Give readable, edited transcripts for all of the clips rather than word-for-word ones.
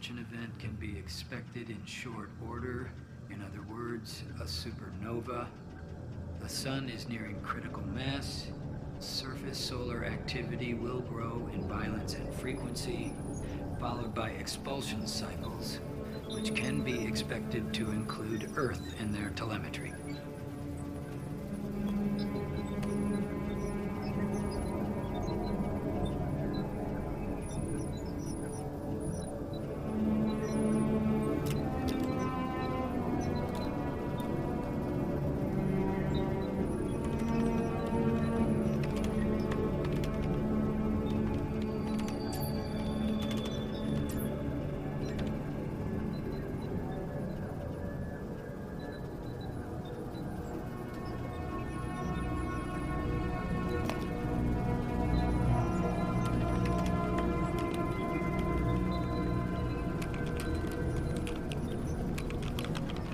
expansion event can be expected in short order. In other words, a supernova. The sun is nearing critical mass. Surface solar activity will grow in violence and frequency, followed by expulsion cycles, which can be expected to include Earth in their telemetry.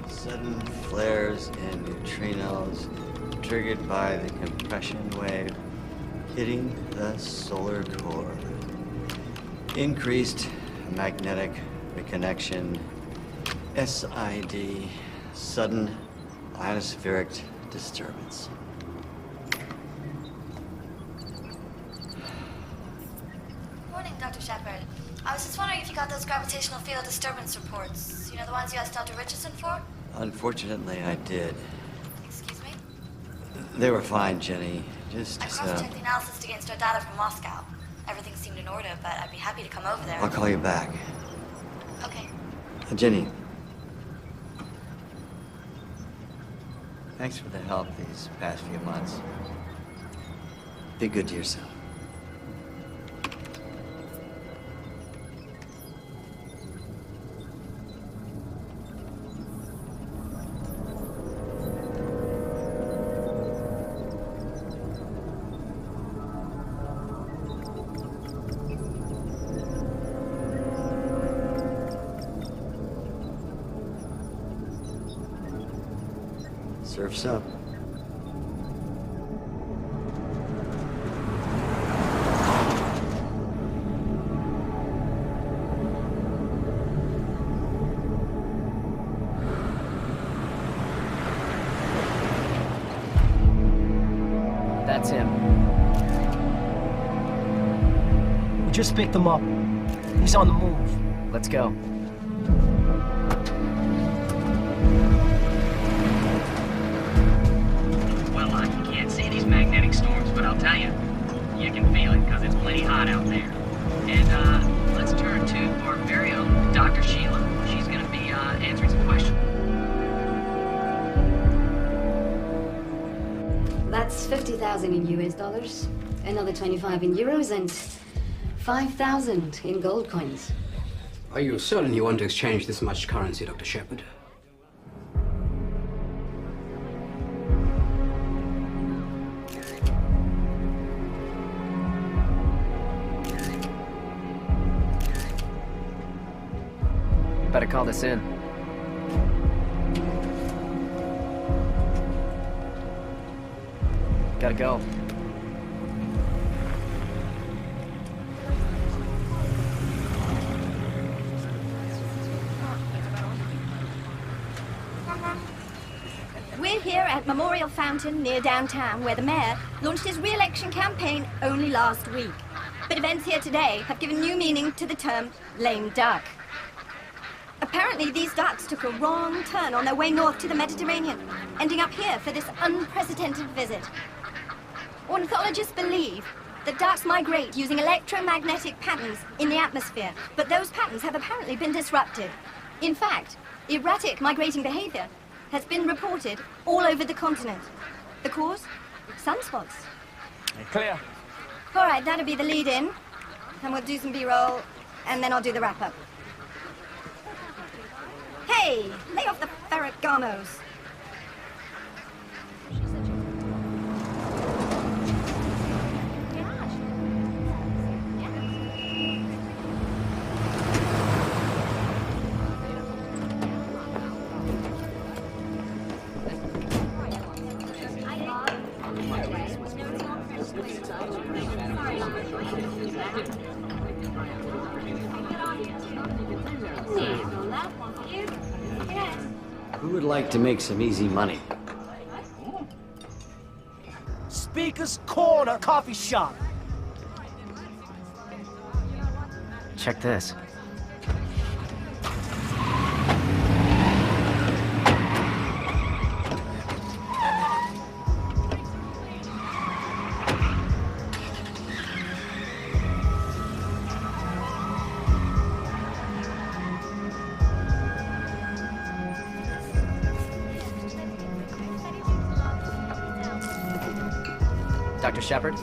Sudden flares in neutrinos triggered by the compression wave hitting the solar core. Increased magnetic reconnection, SID, sudden ionospheric disturbance. Morning, Dr. Shepard. I was just wondering if you got those gravitational field disturbance reports. You know, the ones you asked Dr. Richardson for? Unfortunately, I did. Excuse me? They were fine, Jenny. I cross-checked the analysis against our data from Moscow. Everything seemed in order, but I'd be happy to come over there. I'll call you back. Okay. Jenny. Thanks for the help these past few months. Be good to yourself. Surf's up. That's him. We just picked him up. He's on the move. Let's go. Well, I can't see these magnetic storms, but I'll tell you, you can feel it because it's plenty hot out there. And let's turn to our very own Dr. Sheila. She's going to be answering some questions. That's 50,000 in US dollars, another 25 in euros, and 5,000 in gold coins. Are you certain you want to exchange this much currency, Dr. Shepard? Better call this in. Gotta go. We're here at Memorial Fountain near downtown, where the mayor launched his re-election campaign only last week. But events here today have given new meaning to the term lame duck. Apparently, these ducks took a wrong turn on their way north to the Mediterranean, ending up here for this unprecedented visit. Ornithologists believe that ducks migrate using electromagnetic patterns in the atmosphere, but those patterns have apparently been disrupted. In fact, erratic migrating behavior has been reported all over the continent. The cause? Sunspots. Clear. All right, that'll be the lead-in, and we'll do some B-roll, and then I'll do the wrap-up. Hey, lay off the Ferragamos. like to make some easy money. Speaker's Corner Coffee Shop. Check this. Dr. Shepard?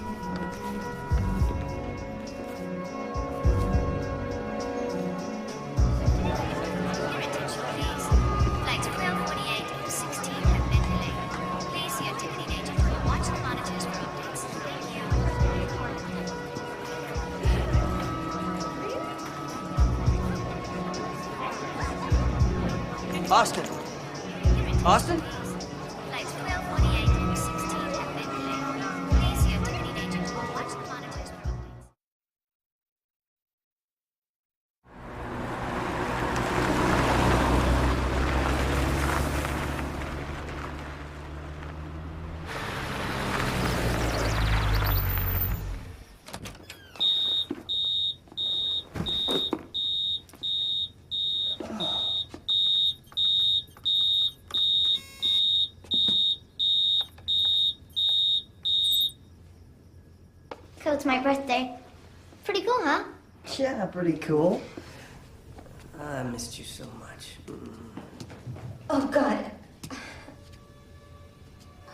Austin. Austin? Flights 1248 and 16 have been delayed. Please see your ticketing agent or watch the monitors for updates. So it's my birthday. Pretty cool, huh? Yeah, pretty cool. I missed you so much. Oh, God.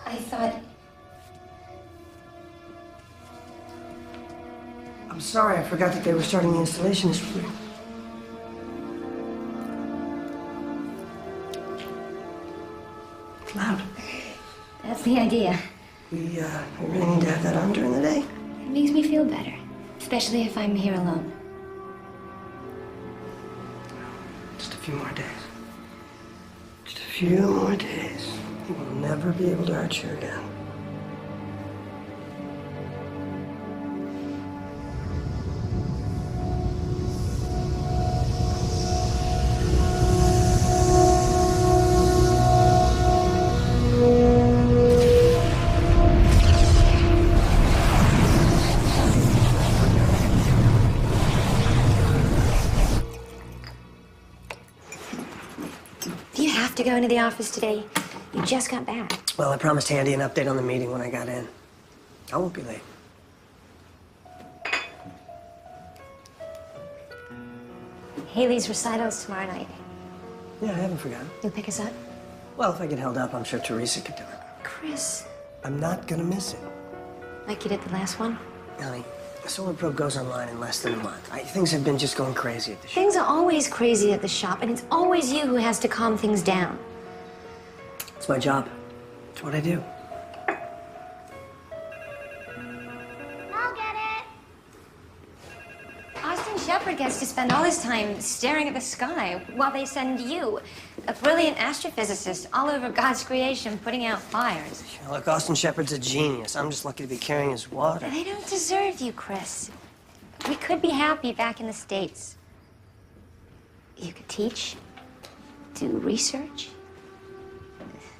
I thought... I'm sorry, I forgot that they were starting the installation this week. It's loud. That's the idea. We really need to have that on during the day. It makes me feel better. Especially if I'm here alone. Just a few more days. Just a few more days. He will never be able to hurt you again. Do you have to go into the office today? You just got back. Well, I promised Handy an update on the meeting when I got in. I won't be late. Haley's recital's tomorrow night. Yeah, I haven't forgotten. You'll pick us up? Well, if I get held up, I'm sure Teresa could do it. Chris. I'm not gonna miss it. Like you did the last one? Honey, the solar probe goes online in less than a month. Things have been just going crazy at the shop. Things are always crazy at the shop, and it's always you who has to calm things down. It's my job. It's what I do. I'll get it. Austin Shepard gets to spend all his time staring at the sky while they send you, a brilliant astrophysicist, all over God's creation, putting out fires. Look, Austin Shepard's a genius. I'm just lucky to be carrying his water. They don't deserve you, Chris. We could be happy back in the States. You could teach, do research,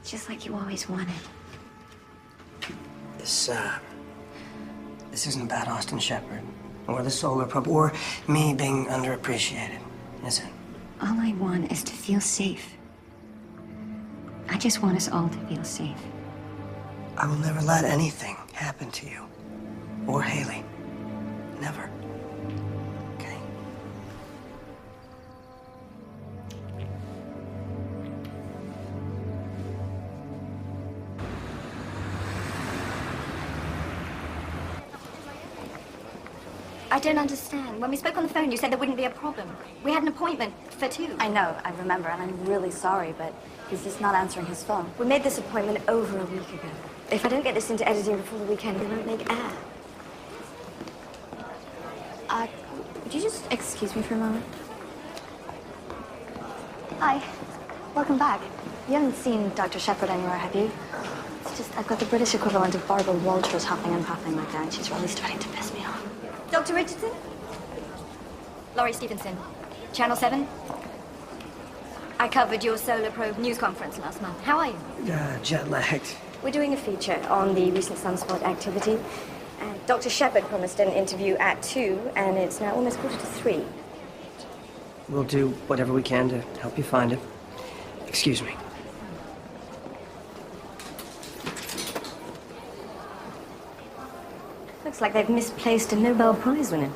just like you always wanted. This isn't about Austin Shepard, or the solar probe, or me being underappreciated, is it? All I want is to feel safe. I just want us all to feel safe. I will never let anything happen to you, or Haley. Never. Okay? I don't understand. When we spoke on the phone, you said there wouldn't be a problem. We had an appointment for 2. I know, I remember, and I'm really sorry, but he's just not answering his phone. We made this appointment over a week ago. If I don't get this into editing before the weekend, we won't make air. Would you just excuse me for a moment? Hi. Welcome back. You haven't seen Dr. Shepard anywhere, have you? It's just, I've got the British equivalent of Barbara Walters hopping and popping like that, and she's really starting to piss me off. Dr. Richardson? Laurie Stevenson. Channel 7? I covered your Solar Probe news conference last month. How are you? Jet lagged. We're doing a feature on the recent sunspot activity. Dr. Shepard promised an interview at 2, and it's now almost 2:45. We'll do whatever we can to help you find it. Excuse me. Looks like they've misplaced a Nobel Prize winner.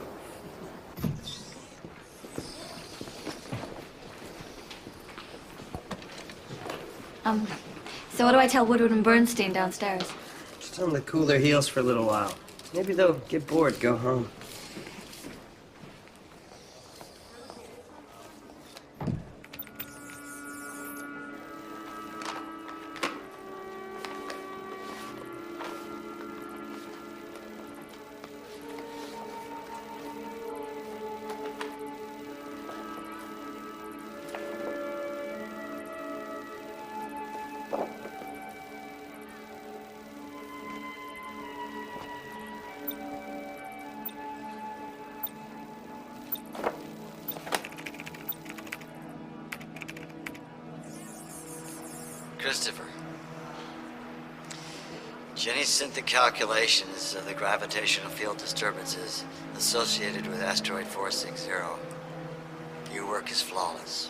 So what do I tell Woodward and Bernstein downstairs? Just tell them to cool their heels for a little while. Maybe they'll get bored, go home. Christopher. Jenny sent the calculations of the gravitational field disturbances associated with asteroid 460. Your work is flawless.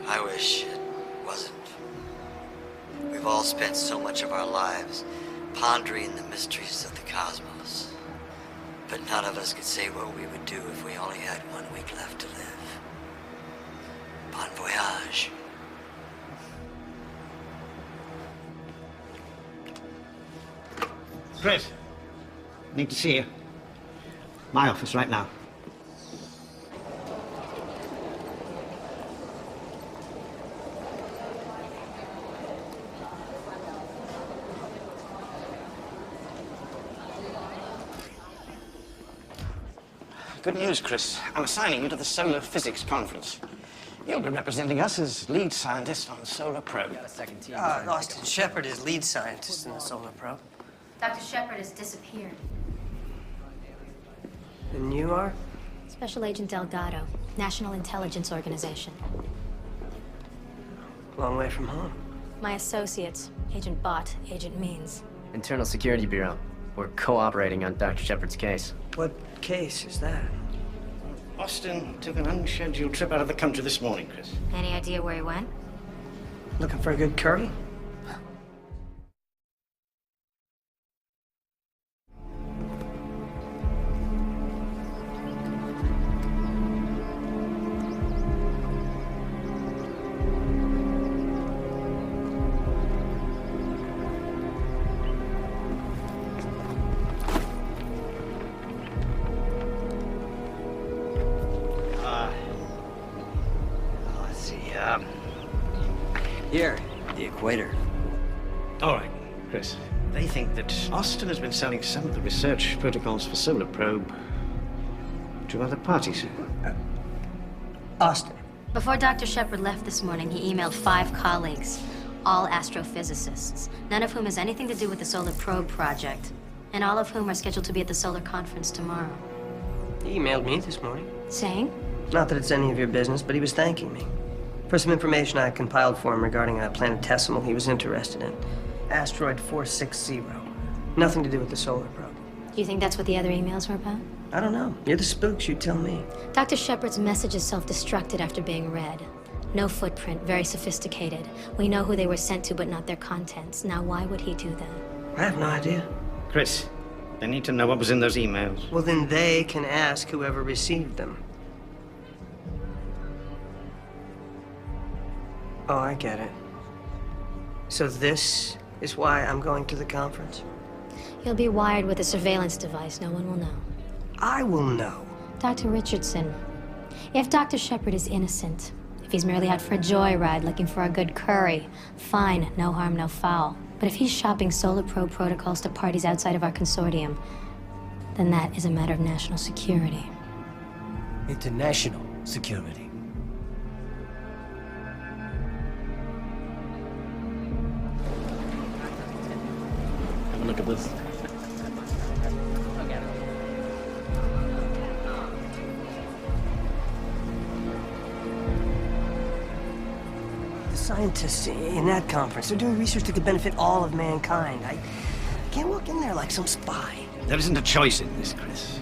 I wish it wasn't. We've all spent so much of our lives pondering the mysteries of the cosmos. But none of us could say what we would do if we only had 1 week left to live. Bon voyage. Chris, need to see you. My office right now. Good news, Chris. I'm assigning you to the Solar Physics Conference. You'll be representing us as lead scientist on Solar Probe. Austin Shepard is lead scientist in the Solar Probe. Dr. Shepard has disappeared. And you are? Special Agent Delgado, National Intelligence Organization. Long way from home. My associates, Agent Bott, Agent Means. Internal Security Bureau. We're cooperating on Dr. Shepard's case. What case is that? Austin took an unscheduled trip out of the country this morning, Chris. Any idea where he went? Looking for a good curry? Here, the equator. All right, Chris. They think that Austin has been selling some of the research protocols for Solar Probe to other parties. Austin. Before Dr. Shepard left this morning, he emailed 5 colleagues, all astrophysicists, none of whom has anything to do with the Solar Probe project, and all of whom are scheduled to be at the Solar Conference tomorrow. He emailed me this morning. Saying? Not that it's any of your business, but he was thanking me for some information I compiled for him regarding a planetesimal he was interested in. Asteroid 460. Nothing to do with the Solar Probe. Do you think that's what the other emails were about? I don't know. You're the spooks, you tell me. Dr. Shepard's message is self-destructed after being read. No footprint, very sophisticated. We know who they were sent to, but not their contents. Now, why would he do that? I have no idea. Chris, they need to know what was in those emails. Well, then they can ask whoever received them. Oh, I get it. So this is why I'm going to the conference? He'll be wired with a surveillance device. No one will know. I will know. Dr. Richardson, if Dr. Shepard is innocent, if he's merely out for a joyride looking for a good curry, fine, no harm, no foul. But if he's shopping Solar Probe protocols to parties outside of our consortium, then that is a matter of national security. International security. Have a look at this. scientists in that conference. They're doing research that could benefit all of mankind. I can't walk in there like some spy. There isn't a choice in this, Chris.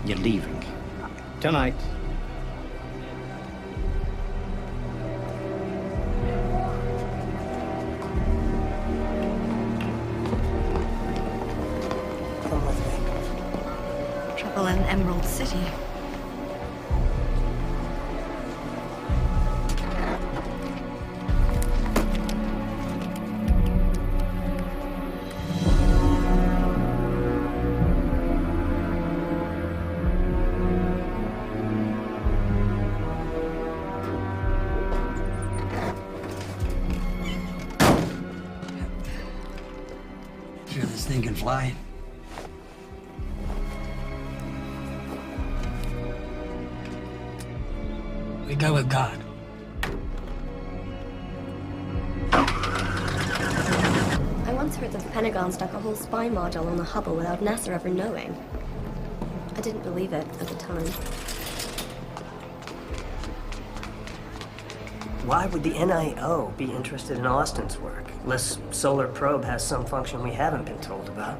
You're leaving. Tonight. Come with me. Trouble in Emerald City. Sure this thing can fly? We go with God. I once heard that the Pentagon stuck a whole spy module on the Hubble without NASA ever knowing. I didn't believe it at the time. Why would the NIO be interested in Austin's work? Unless Solar Probe has some function we haven't been told about.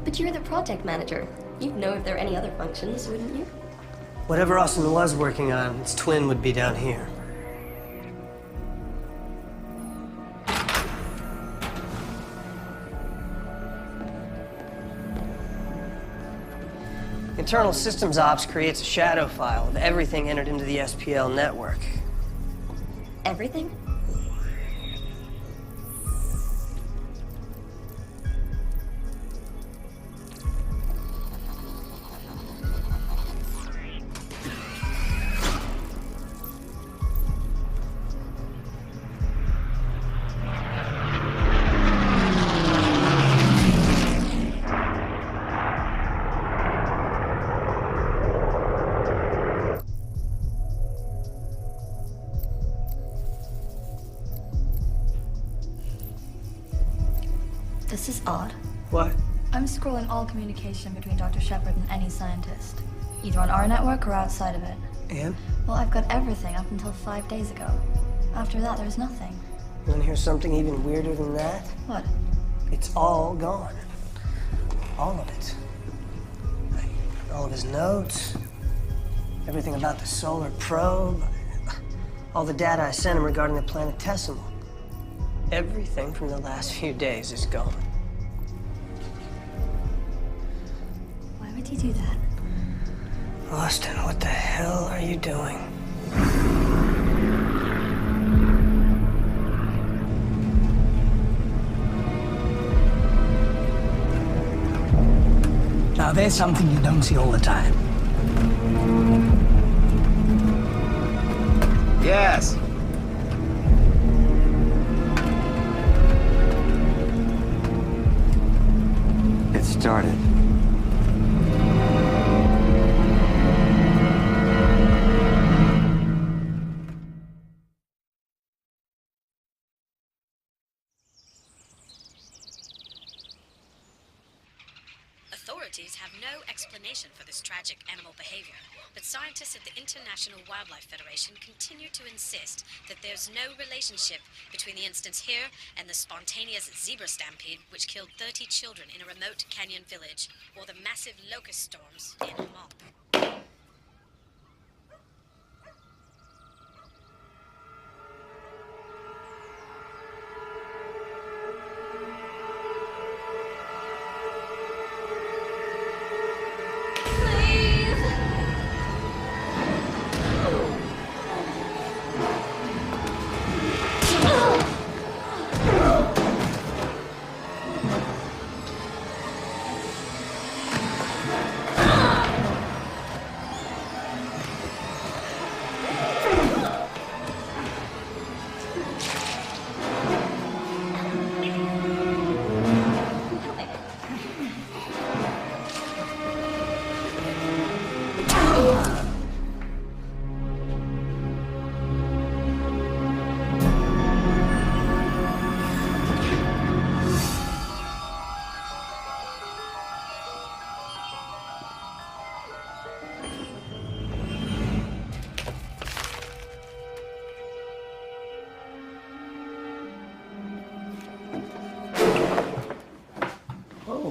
But you're the project manager. You'd know if there are any other functions, wouldn't you? Whatever Austin was working on, its twin would be down here. Internal Systems Ops creates a shadow file of everything entered into the SPL network. Everything? This is odd. What? I'm scrolling all communication between Dr. Shepard and any scientist, either on our network or outside of it. And? Well, I've got everything up until 5 days ago. After that, there's nothing. You wanna hear something even weirder than that? What? It's all gone. All of it. All of his notes, everything about the Solar Probe, all the data I sent him regarding the planetesimal. Everything from the last few days is gone. Why would you do that? Austin, what the hell are you doing? Now there's something you don't see all the time. Yes. It started. Authorities have no explanation for this tragic animal behavior, but scientists at the International Wildlife Federation continue to insist that there's no relationship between the instance here and the spontaneous zebra stampede which killed 30 children in a remote canyon village, or the massive locust storms in Hamal.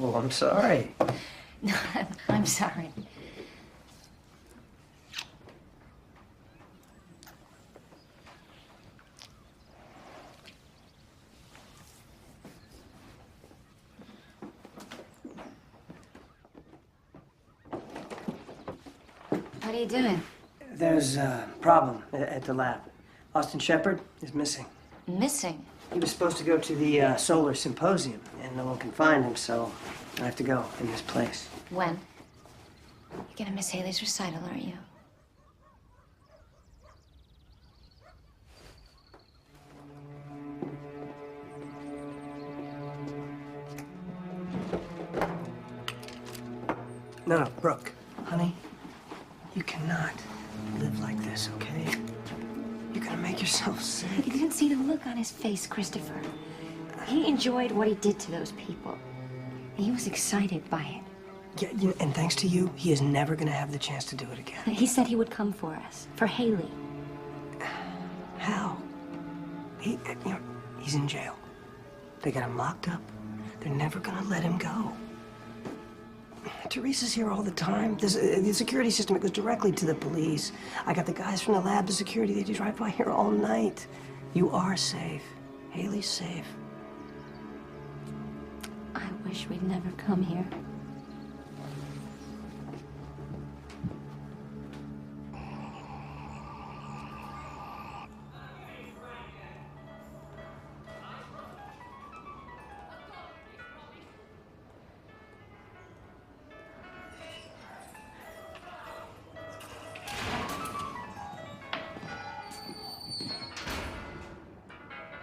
Oh, I'm sorry. No, I'm sorry. What are you doing? There's a problem at the lab. Austin Shepard is missing. Missing? He was supposed to go to the solar symposium, and no one can find him, so I have to go in his place. When? You're gonna miss Haley's recital, aren't you? No, Brooke, honey, you cannot live like this, okay? You're gonna make yourself sick. You didn't see the look on his face, Christopher. He enjoyed what he did to those people. He was excited by it. Yeah, and thanks to you, he is never gonna have the chance to do it again. He said he would come for us, for Haley. How? He's in jail. They got him locked up. They're never gonna let him go. Teresa's here all the time. The security system, it goes directly to the police. I got the guys from the lab, the security, they just drive by here all night. You are safe. Haley's safe. I wish we'd never come here.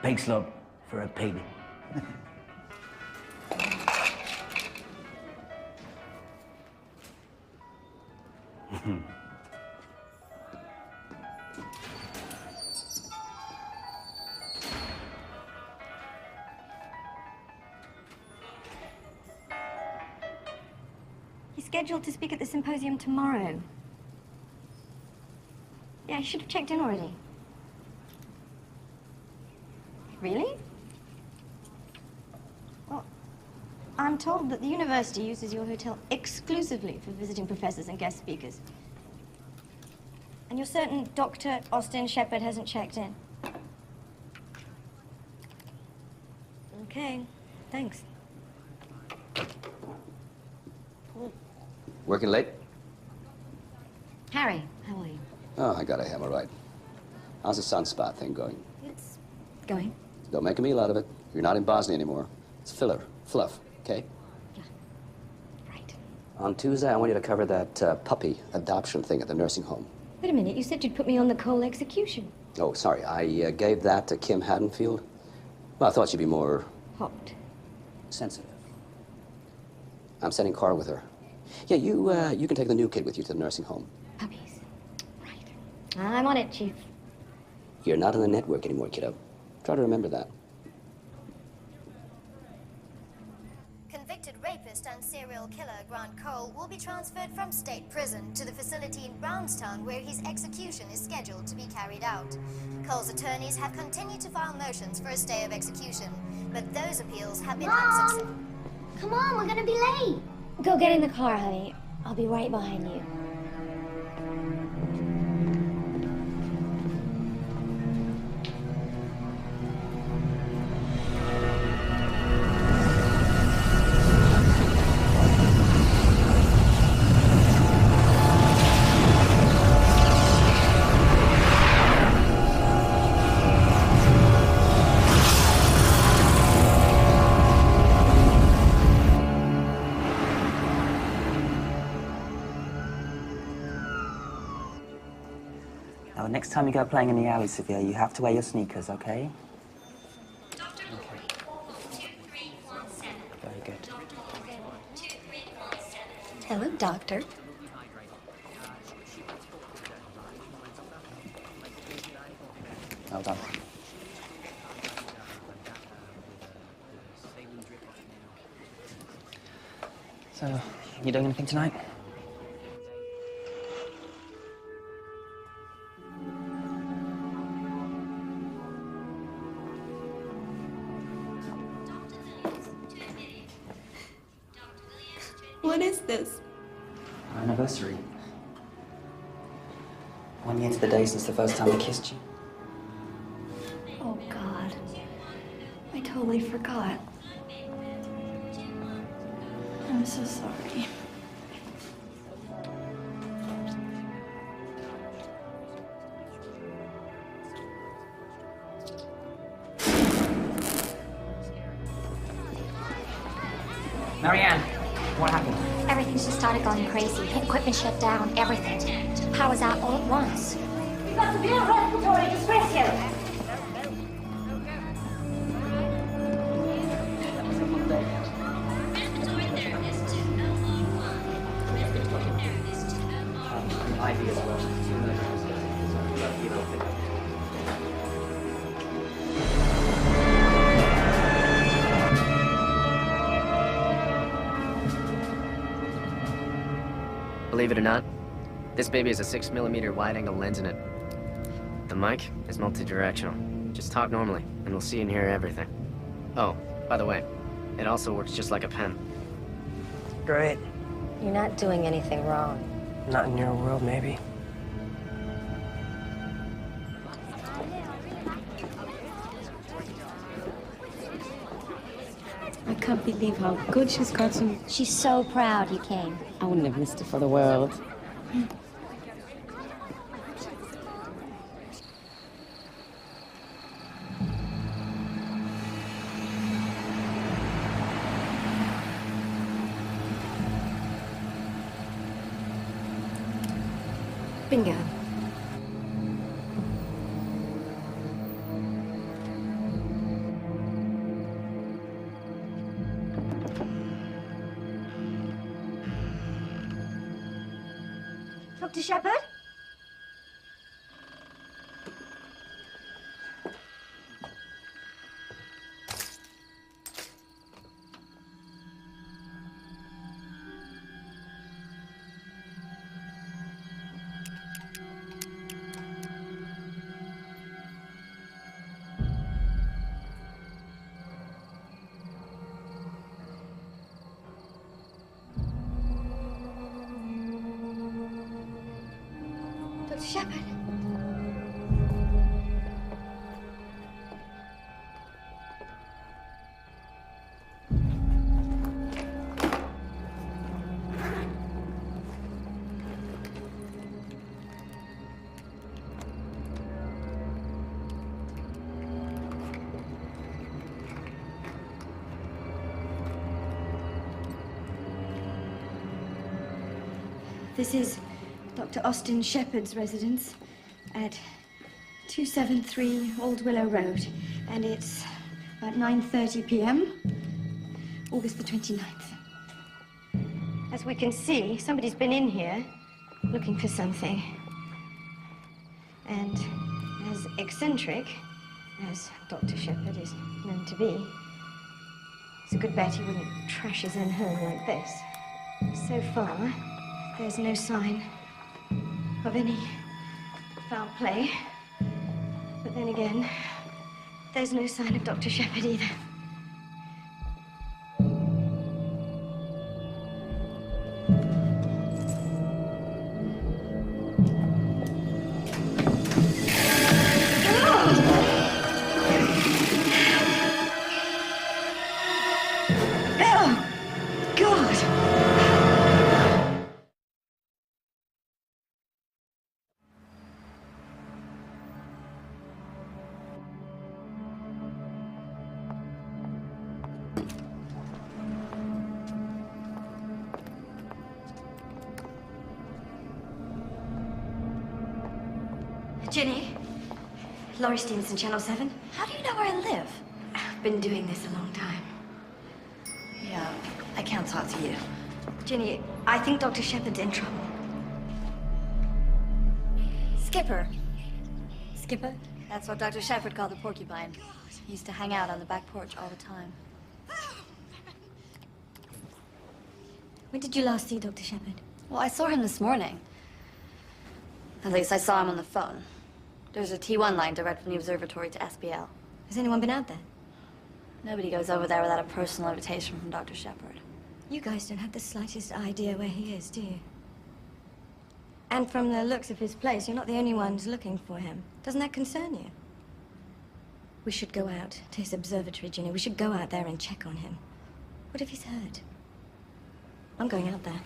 Pig slop for a pig. He's scheduled to speak at the symposium tomorrow. Yeah, I should have checked in already. Really? Well, I'm told that the university uses your hotel exclusively for visiting professors and guest speakers. And you're certain Dr. Austin Shepard hasn't checked in? Okay, thanks. Working late? Harry, how are you? Oh, I got a hemorrhoid. How's the sunspot thing going? It's going. Don't make a meal out of it. You're not in Bosnia anymore. It's filler, fluff, okay? Yeah. Right. On Tuesday, I want you to cover that puppy adoption thing at the nursing home. Wait a minute, you said you'd put me on the Cole execution. Oh, sorry. I gave that to Kim Haddonfield. Well, I thought she'd be more Hot. sensitive. I'm sending Carl with her. Yeah, you can take the new kid with you to the nursing home. Puppies. Right. I'm on it, Chief. You're not in the network anymore, kiddo. Try to remember that. Convicted rapist and serial killer Grant Cole will be transferred from state prison to the facility in Brownstown where his execution is scheduled to be carried out. Cole's attorneys have continued to file motions for a stay of execution, but those appeals have been unsuccessful. Come on, we're gonna be late. Go get in the car, honey. I'll be right behind you. Now, the next time you go playing in the alley, Sophia, you have to wear your sneakers, okay? Very good. Hello, Doctor. Well done. So, you doing anything tonight? What is this? Our anniversary. 1 year to the day since the first time I kissed you. Oh, God. I totally forgot. I'm so sorry. Marianne, what happened? Everything's just started going crazy. Equipment shut down, everything. Power's out all at once. We've got severe respiratory distress here. IV as well. 2 milligrams. Believe it or not, this baby has a 6mm wide-angle lens in it. The mic is multi-directional. Just talk normally, and we'll see and hear everything. Oh, by the way, it also works just like a pen. Great. You're not doing anything wrong. Not in your world, maybe. I can't believe how good she's gotten. She's so proud you came. I wouldn't have missed it for the world. Bingo. Dr. Shepard? Dr. Shepard? This is Dr. Austin Shepard's residence at 273 Old Willow Road, and it's about 9:30 p.m., August the 29th. As we can see, somebody's been in here looking for something. And as eccentric as Dr. Shepard is known to be, it's a good bet he wouldn't trash his own home like this. So far, there's no sign of any foul play. But then again, there's no sign of Dr. Shepard either. Ginny, Laurie Stevenson, Channel 7. How do you know where I live? I've been doing this a long time. Yeah, I can't talk to you. Ginny, I think Dr. Shepard's in trouble. Skipper. Skipper? That's what Dr. Shepard called the porcupine. He used to hang out on the back porch all the time. When did you last see Dr. Shepard? Well, I saw him this morning. At least I saw him on the phone. There's a T1 line direct from the observatory to SBL. Has anyone been out there? Nobody goes over there without a personal invitation from Dr. Shepard. You guys don't have the slightest idea where he is, do you? And from the looks of his place, you're not the only ones looking for him. Doesn't that concern you? We should go out to his observatory, Ginny. We should go out there and check on him. What if he's hurt? I'm going out there.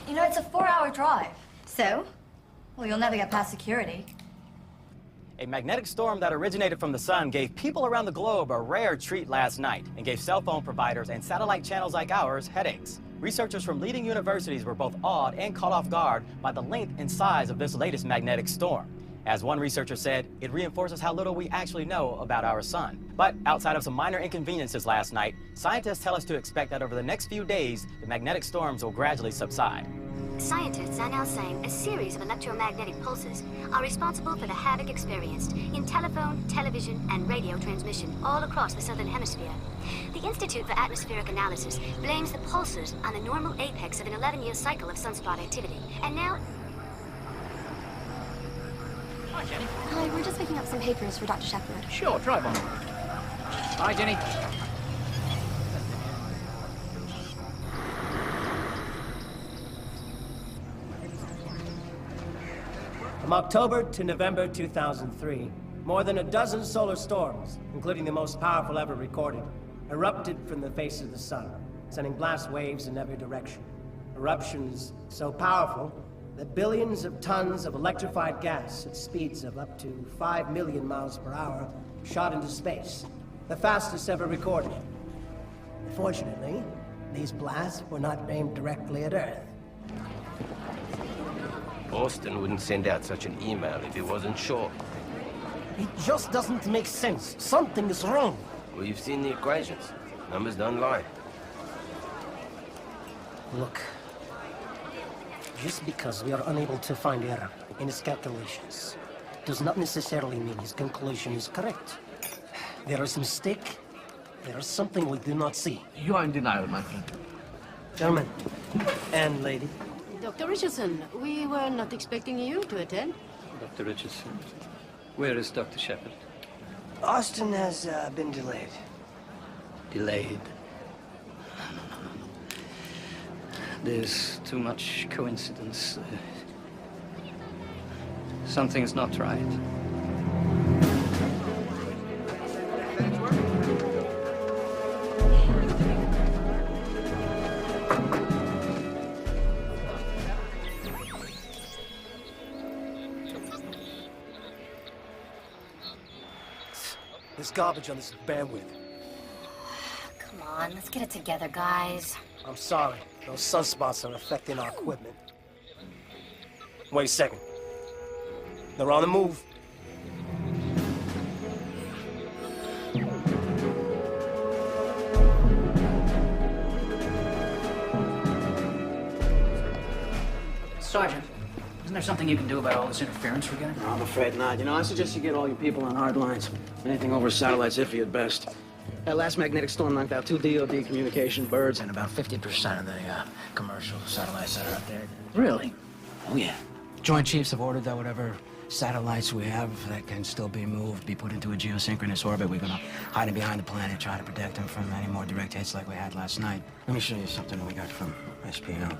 You know, it's a 4-hour drive. So? Well, you'll never get past security. A magnetic storm that originated from the sun gave people around the globe a rare treat last night and gave cell phone providers and satellite channels like ours headaches. Researchers from leading universities were both awed and caught off guard by the length and size of this latest magnetic storm. As one researcher said, it reinforces how little we actually know about our sun. But outside of some minor inconveniences last night, scientists tell us to expect that over the next few days, the magnetic storms will gradually subside. Scientists are now saying a series of electromagnetic pulses are responsible for the havoc experienced in telephone, television, and radio transmission all across the southern hemisphere. The Institute for Atmospheric Analysis blames the pulsars on the normal apex of an 11-year cycle of sunspot activity. And now... Hi, Jenny. Hi, we're just picking up some papers for Dr. Shepherd. Sure, drive on. Hi, Jenny. From October to November 2003, more than a dozen solar storms, including the most powerful ever recorded, erupted from the face of the sun, sending blast waves in every direction. Eruptions so powerful that billions of tons of electrified gas at speeds of up to 5 million miles per hour shot into space, the fastest ever recorded. Fortunately, these blasts were not aimed directly at Earth. Austin wouldn't send out such an email if he wasn't sure. It just doesn't make sense. Something is wrong. Well, you've seen the equations. Numbers don't lie. Look, just because we are unable to find error in his calculations does not necessarily mean his conclusion is correct. There is a mistake. There is something we do not see. You are in denial, my friend. Gentlemen, and lady. Dr. Richardson, we were not expecting you to attend. Dr. Richardson, where is Dr. Shepherd? Austin has been delayed. Delayed? There's too much coincidence. Something's not right. There's garbage on this bandwidth. Come on, let's get it together, guys. I'm sorry. Those sunspots are affecting our equipment. Wait a second. They're on the move. Sergeant, isn't there something you can do about all this interference we're getting? No, I'm afraid not. You know, I suggest you get all your people on hard lines. Anything over satellite's iffy at best. That last magnetic storm knocked out 2 DoD communication birds and about 50% of the commercial satellites that are up there. Really? Oh, yeah. Joint Chiefs have ordered that whatever satellites we have that can still be moved be put into a geosynchronous orbit. We're gonna hide them behind the planet, try to protect them from any more direct hits like we had last night. Let me show you something we got from SPO.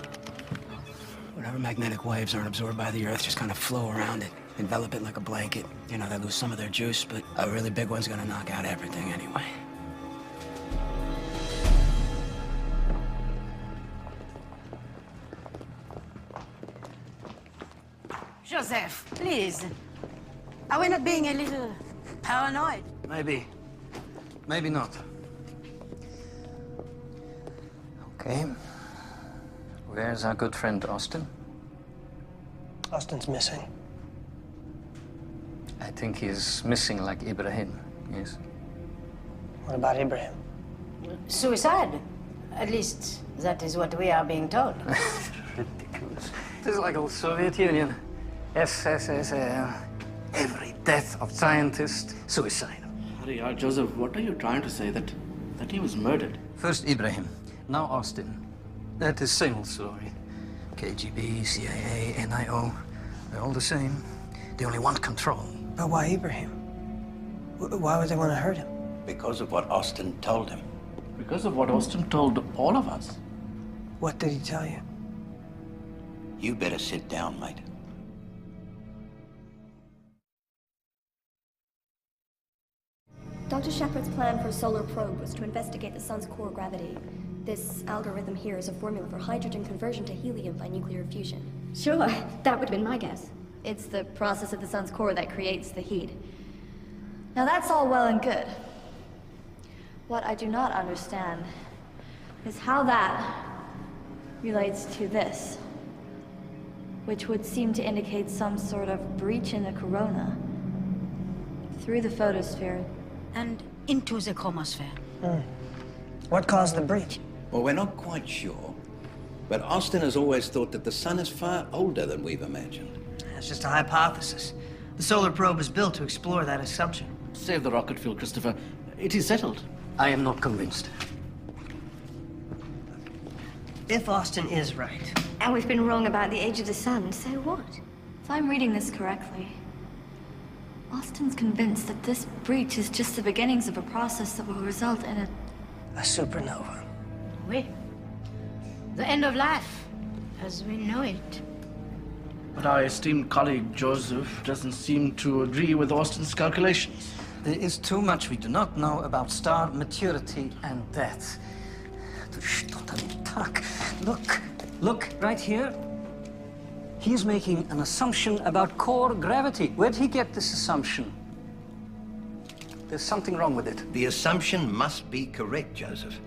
Whatever magnetic waves aren't absorbed by the Earth just kind of flow around it, envelop it like a blanket. You know, they lose some of their juice, but a really big one's gonna knock out everything anyway. Joseph, please. Are we not being a little paranoid? Maybe. Maybe not. Okay. Where's our good friend Austin? Austin's missing. I think he's missing like Ibrahim, yes. What about Ibrahim? Suicide. At least, that is what we are being told. Ridiculous. This is like old Soviet Union. SSSR. Every death of scientist, suicide. Hurry, Joseph, what are you trying to say? That he was murdered? First Ibrahim, now Austin. That is same old story. KGB, CIA, NIO, they're all the same. They only want control. But why Ibrahim? Why would they want to hurt him? Because of what Austin told him. Because of what Austin told all of us. What did he tell you? You better sit down, mate. Dr. Shepard's plan for a solar probe was to investigate the sun's core gravity. This algorithm here is a formula for hydrogen conversion to helium by nuclear fusion. Sure, that would have been my guess. It's the process of the sun's core that creates the heat. Now that's all well and good. What I do not understand is how that relates to this, which would seem to indicate some sort of breach in the corona through the photosphere and into the chromosphere. What caused the breach? Well, we're not quite sure, but Austin has always thought that the sun is far older than we've imagined. It's just a hypothesis. The solar probe was built to explore that assumption. Save the rocket fuel, Christopher. It is settled. I am not convinced. If Austin is right... And we've been wrong about the age of the sun, so what? If I'm reading this correctly, Austin's convinced that this breach is just the beginnings of a process that will result in a supernova. Oui. The end of life, as we know it. But our esteemed colleague Joseph doesn't seem to agree with Austin's calculations. There is too much we do not know about star maturity and death. Look, right here. He's making an assumption about core gravity. Where'd he get this assumption? There's something wrong with it. The assumption must be correct, Joseph.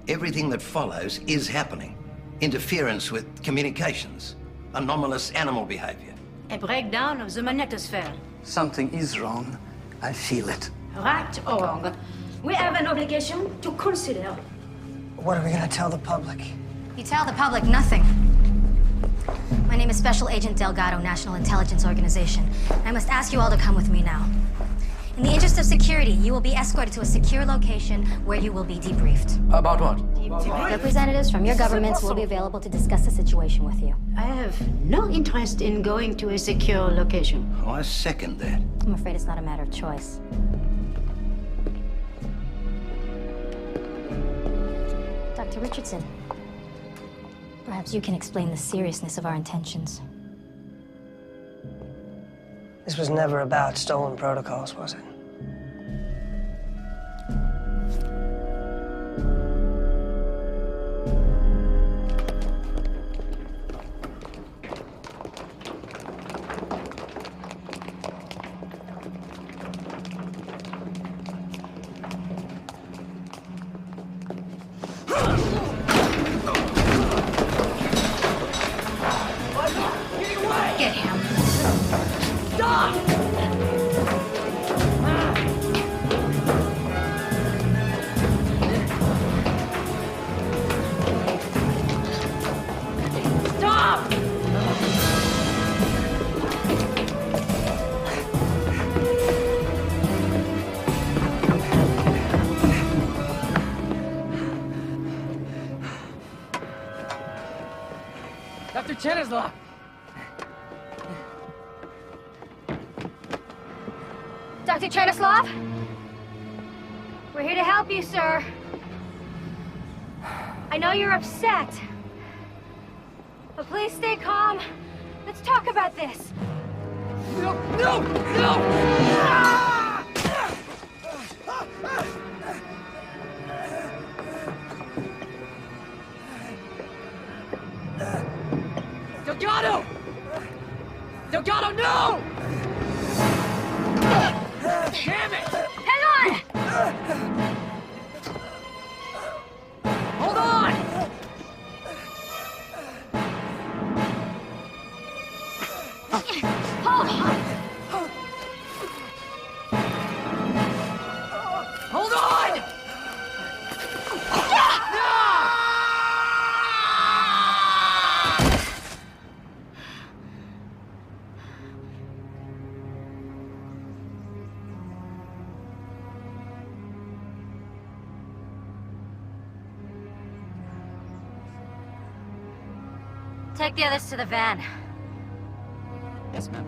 Everything that follows is happening. Interference with communications, anomalous animal behavior. A breakdown of the magnetosphere. Something is wrong. I feel it. Right or wrong, we have an obligation to consider. What are we gonna tell the public? You tell the public nothing. My name is Special Agent Delgado, National Intelligence Organization. I must ask you all to come with me now. In the interest of security, you will be escorted to a secure location where you will be debriefed. About what? Representatives from your governments will be available to discuss the situation with you. I have no interest in going to a secure location. Oh, I second that. I'm afraid it's not a matter of choice. Dr. Richardson, perhaps you can explain the seriousness of our intentions. This was never about stolen protocols, was it? Get him. Stop! Stop! Dr. Cherislav! Dr. Cherislav? We're here to help you, sir. I know you're upset. But please stay calm. Let's talk about this. No! No! No! Delgado! Delgado, no! Damn it! Hang on! Hold on! Hold on! Hold on! Take the others to the van. Yes, ma'am.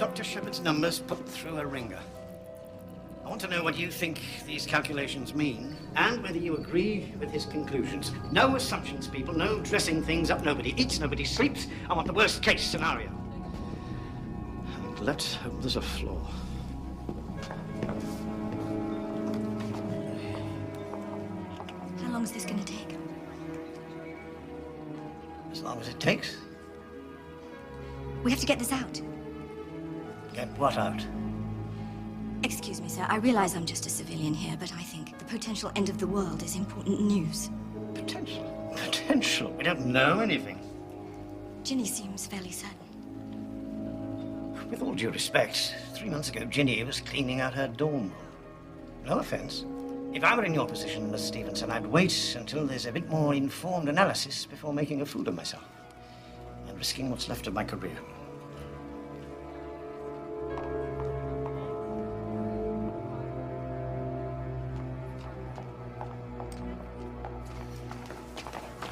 Dr. Shepard's numbers put through a ringer. I want to know what you think these calculations mean, and whether you agree with his conclusions. No assumptions, people. No dressing things up. Nobody eats, nobody sleeps. I want the worst case scenario. And let's hope there's a flaw. How long is this going to take? As long as it takes. We have to get this out. Get what out? Excuse me, sir. I realize I'm just a civilian here, but I think the potential end of the world is important news. Potential? Potential? We don't know anything. Ginny seems fairly certain. With all due respect, 3 months ago, Ginny was cleaning out her dorm room. No offense. If I were in your position, Miss Stevenson, I'd wait until there's a bit more informed analysis before making a fool of myself and risking what's left of my career.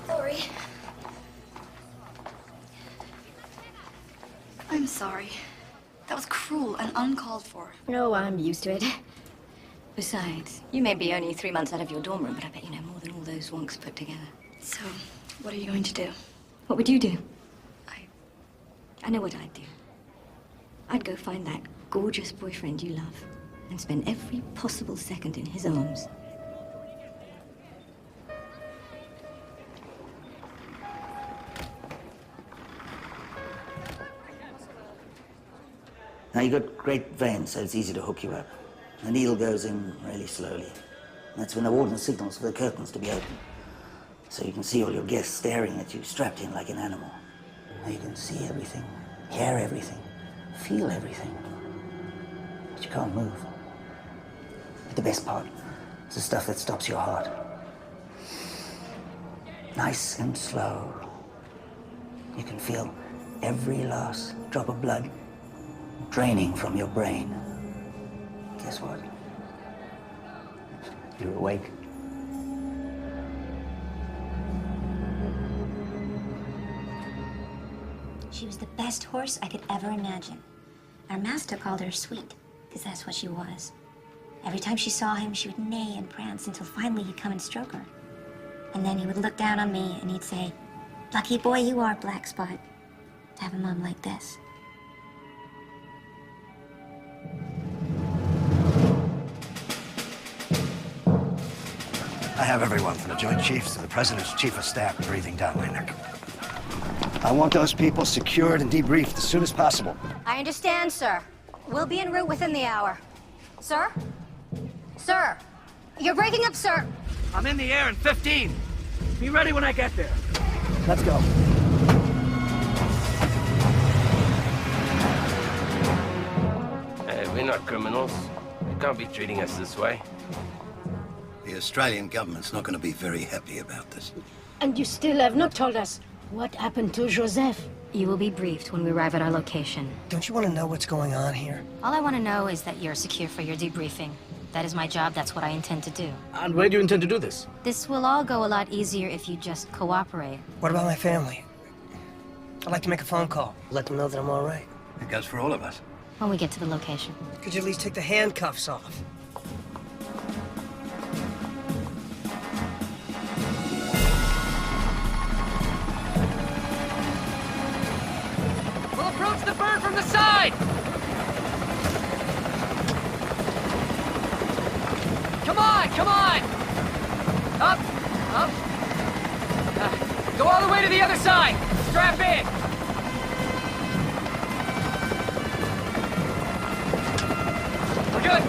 Lori. I'm sorry. That was cruel and uncalled for. No, I'm used to it. Besides, you may be only 3 months out of your dorm room, but I bet you know more than all those wonks put together. So, what are you going to do? What would you do? I know what I'd do. I'd go find that gorgeous boyfriend you love and spend every possible second in his arms. Now, you've got great veins, so it's easy to hook you up. The needle goes in really slowly. That's when the warden signals for the curtains to be open. So you can see all your guests staring at you, strapped in like an animal. Now you can see everything, hear everything, feel everything. But you can't move. But the best part is the stuff that stops your heart. Nice and slow. You can feel every last drop of blood draining from your brain. Guess what? You're awake. She was the best horse I could ever imagine. Our master called her Sweet, because that's what she was. Every time she saw him, she would neigh and prance until finally he'd come and stroke her. And then he would look down on me and he'd say, "Lucky boy you are, Black Spot, to have a mom like this." I have everyone from the Joint Chiefs to the President's Chief of Staff breathing down my neck. I want those people secured and debriefed as soon as possible. I understand, sir. We'll be en route within the hour. Sir? Sir! You're breaking up, sir! I'm in the air in 15. Be ready when I get there. Let's go. We're not criminals. You can't be treating us this way. The Australian government's not going to be very happy about this. And you still have not told us what happened to Joseph. You will be briefed when we arrive at our location. Don't you want to know what's going on here? All I want to know is that you're secure for your debriefing. That is my job, that's what I intend to do. And where do you intend to do this? This will all go a lot easier if you just cooperate. What about my family? I'd like to make a phone call. Let them know that I'm all right. It goes for all of us. When we get to the location. Could you at least take the handcuffs off? We'll approach the bird from the side! Come on, come on! Up, up. Go all the way to the other side! Strap in! We're good!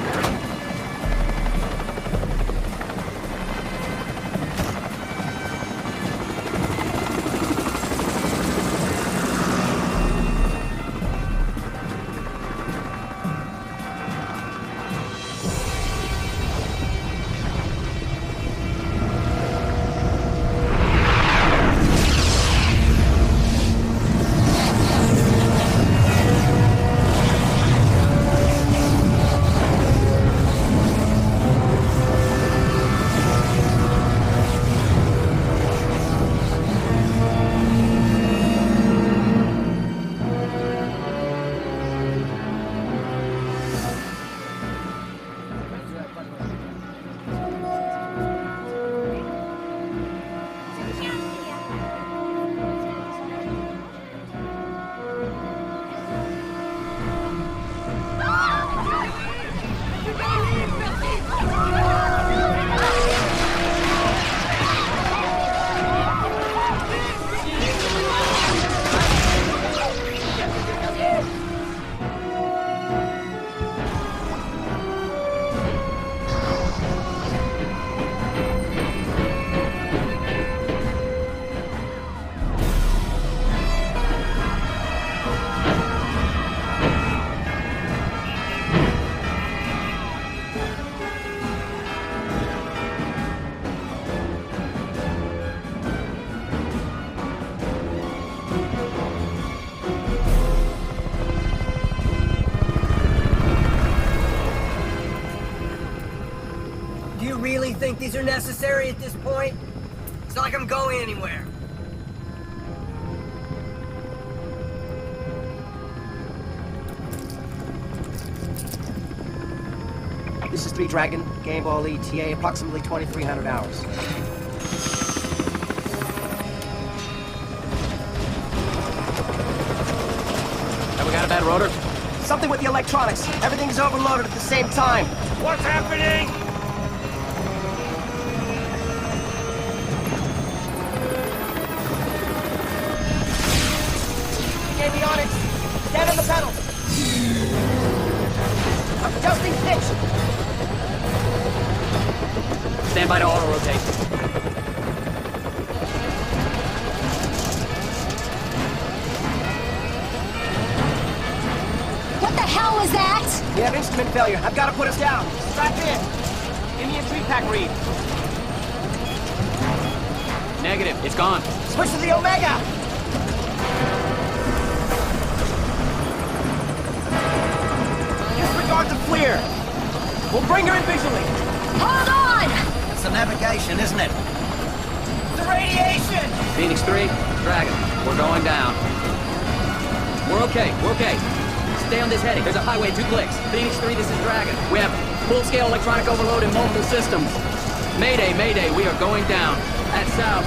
think these are necessary at this point? It's not like I'm going anywhere. This is 3 Dragon, Game Ball ETA, approximately 2,300 hours. Have we got a bad rotor? Something with the electronics. Everything's overloaded at the same time. What's happening? Avionics, stand on the pedal. Adjusting pitch. Stand by to auto-rotate. What the hell was that? We have instrument failure. I've got to put us down. Strap in. Give me a 3-pack read. Negative. It's gone. Switch to the Omega. Disregard the FLIR. We'll bring her in visually. Hold on! It's the navigation, isn't it? The radiation! Phoenix 3, Dragon. We're going down. We're okay. We're okay. Stay on this heading. There's a highway 2 clicks. Phoenix 3, this is Dragon. We have full-scale electronic overload in multiple systems. Mayday, Mayday, we are going down. At south,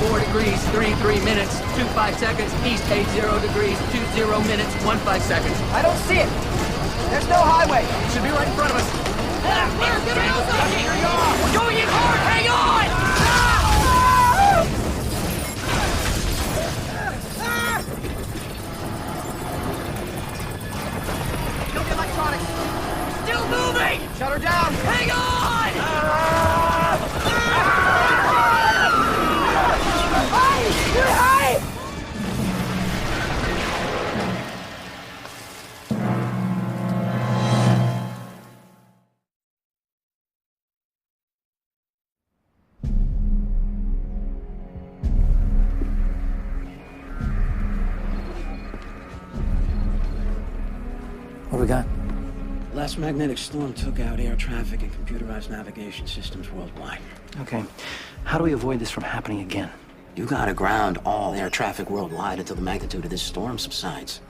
124 degrees, 33 minutes, 25 seconds. East, 80 degrees, 20 minutes, 15 seconds. I don't see it. There's no highway. It should be right in front of us. We're going in hard. Hang on! Look at electronics. Still moving. Shut her down. Hang on! Hey! What do we got? Last magnetic storm took out air traffic and computerized navigation systems worldwide. Okay. How do we avoid this from happening again? You gotta ground all air traffic worldwide until the magnitude of this storm subsides.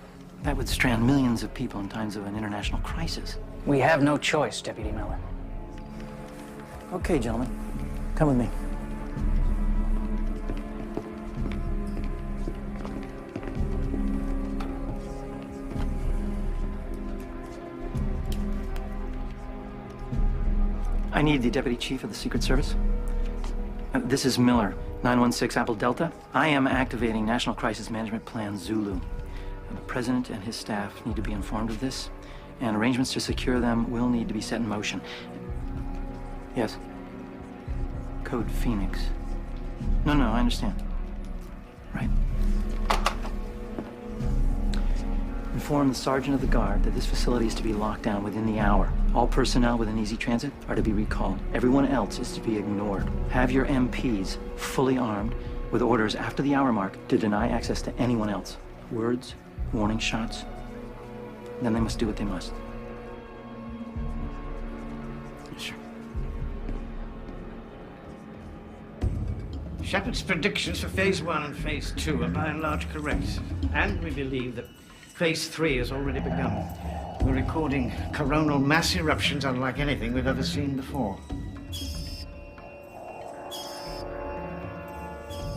That would strand millions of people in times of an international crisis. We have no choice, Deputy Miller. Okay, gentlemen. Come with me. I need the Deputy Chief of the Secret Service. This is Miller, 916 Apple Delta. I am activating National Crisis Management Plan Zulu. The President and his staff need to be informed of this, and arrangements to secure them will need to be set in motion. Yes. Code Phoenix. No, I understand. Right. Inform the Sergeant of the Guard that this facility is to be locked down within the hour. All personnel within Easy Transit are to be recalled. Everyone else is to be ignored. Have your MPs fully armed with orders after the hour mark to deny access to anyone else. Words, warning shots, then they must do what they must. Sure. Shepard's predictions for Phase 1 and Phase 2 are by and large correct. And we believe that Phase 3 has already begun. We're recording coronal mass eruptions unlike anything we've ever seen before.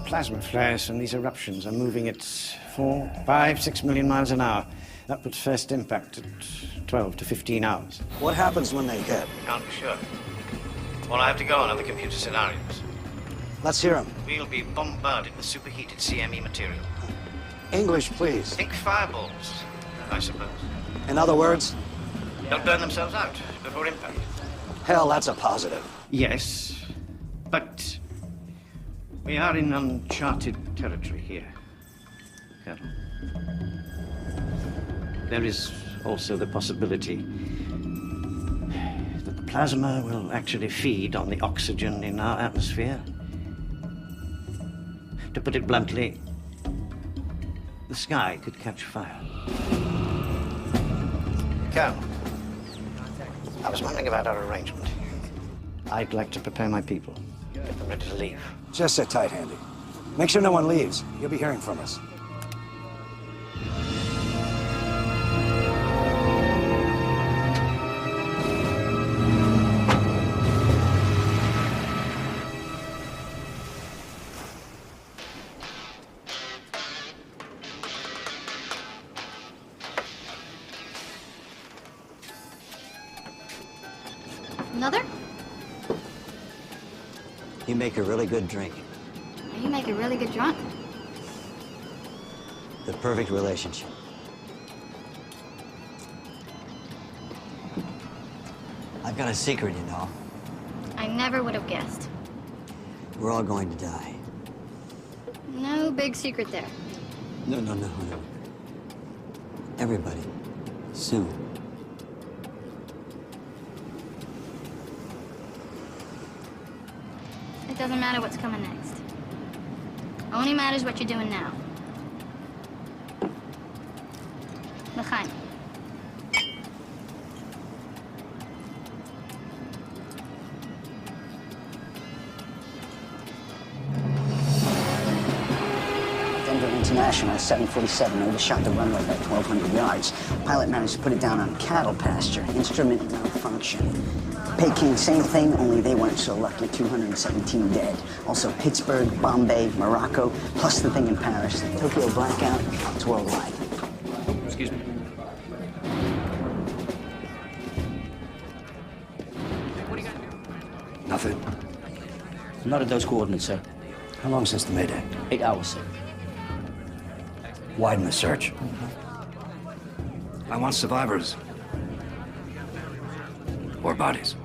Plasma flares from these eruptions are moving at 4, 5, 6 million miles an hour. That puts first impact at 12 to 15 hours. What happens when they hit? Can't be sure. Well, I have to go on other computer scenarios. Let's hear them. We'll be bombarded with superheated CME material. English, please. Think fireballs, I suppose. In other words? Don't burn themselves out before impact. Hell, that's a positive. Yes, but we are in uncharted territory here, Colonel. There is also the possibility that the plasma will actually feed on the oxygen in our atmosphere. To put it bluntly, the sky could catch fire. Colonel, I was wondering about our arrangement. I'd like to prepare my people. I'm ready to leave. Just sit tight, Handy. Make sure no one leaves. You'll be hearing from us. Another? You make a really good drink. You make a really good drunk. The perfect relationship. I've got a secret, you know. I never would have guessed. We're all going to die. No big secret there. No. Everybody. Soon. It doesn't matter what's coming next. Only matters what you're doing now. L'chaim. Denver International 747 overshot the runway by 1,200 yards. Pilot managed to put it down on cattle pasture. Instrument malfunction. Peking, same thing, only they weren't so lucky. 217 dead. Also Pittsburgh, Bombay, Morocco, plus the thing in Paris. The Tokyo blackout, it's worldwide. Excuse me. Nothing. Not at those coordinates, sir. How long since the Mayday? 8 hours, sir. Widen the search. I want survivors. Or bodies.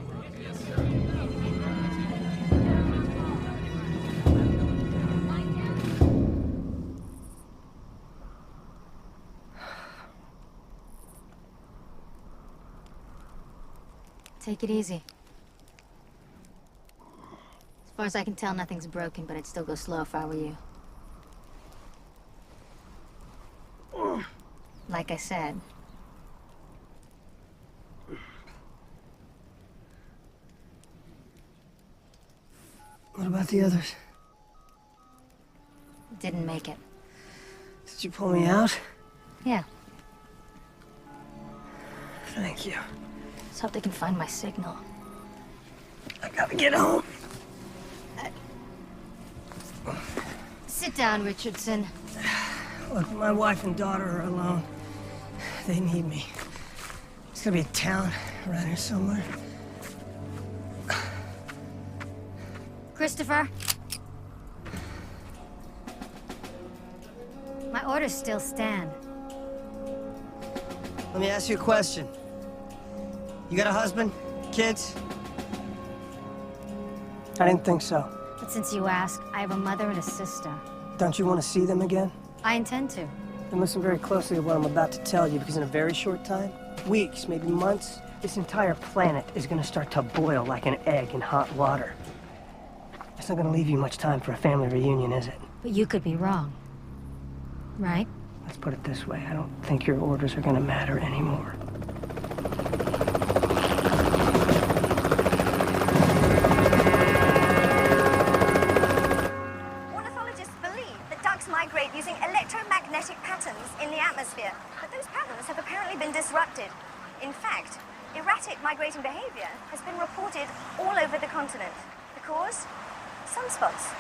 Take it easy. As far as I can tell, nothing's broken, but I'd still go slow if I were you. Like I said. What about the others? Didn't make it. Did you pull me out? Yeah. Thank you. Let's hope they can find my signal. I gotta get home. Sit down, Richardson. Look, my wife and daughter are alone. They need me. There's gotta be a town around here somewhere. Christopher? My orders still stand. Let me ask you a question. You got a husband? Kids? I didn't think so. But since you ask, I have a mother and a sister. Don't you want to see them again? I intend to. Then listen very closely to what I'm about to tell you, because in a very short time, weeks, maybe months, this entire planet is going to start to boil like an egg in hot water. It's not going to leave you much time for a family reunion, is it? But you could be wrong. Right? Let's put it this way. I don't think your orders are going to matter anymore. Ornithologists believe that ducks migrate using electromagnetic patterns in the atmosphere, but those patterns have apparently been disrupted. In fact, erratic migrating behavior has been reported all over the continent. The cause? Sunspots.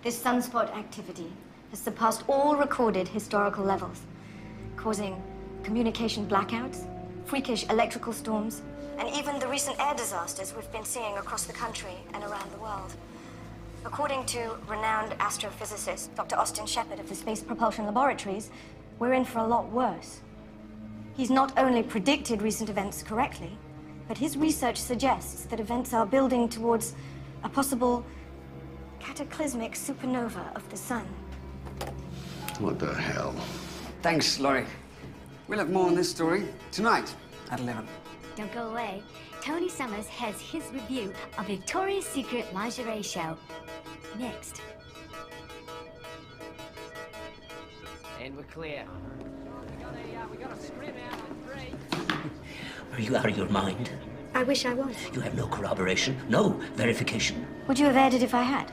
This sunspot activity has surpassed all recorded historical levels, causing communication blackouts, freakish electrical storms, and even the recent air disasters we've been seeing across the country and around the world. According to renowned astrophysicist Dr. Austin Shepard of the Space Propulsion Laboratories, we're in for a lot worse. He's not only predicted recent events correctly, but his research suggests that events are building towards a possible cataclysmic supernova of the sun. What the hell? Thanks, Laurie. We'll have more on this story tonight at 11. Don't go away. Tony Summers has his review of Victoria's Secret lingerie show. Next. And we're clear. Are you out of your mind? I wish I was. You have no corroboration, no verification. Would you have aired it if I had?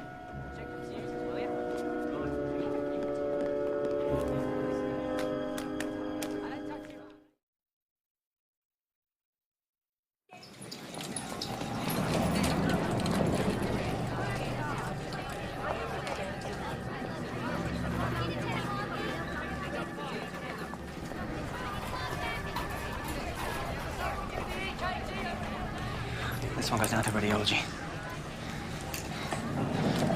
This one goes down to radiology.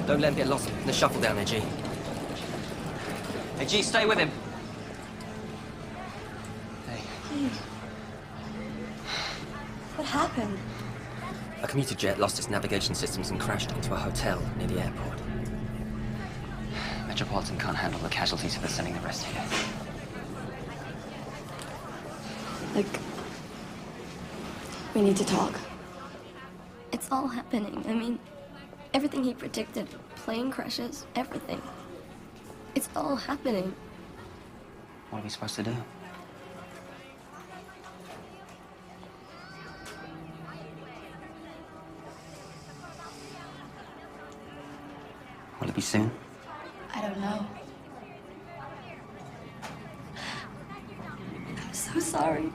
Don't let him get lost in the shuffle down there, G. Hey, G, stay with him. What happened? A commuter jet lost its navigation systems and crashed into a hotel near the airport. Metropolitan can't handle the casualties, so they're sending the rest here. Like, we need to talk. It's all happening. I mean, everything he predicted, plane crashes, everything. It's all happening. What are we supposed to do? Will it be soon? I don't know. I'm so sorry.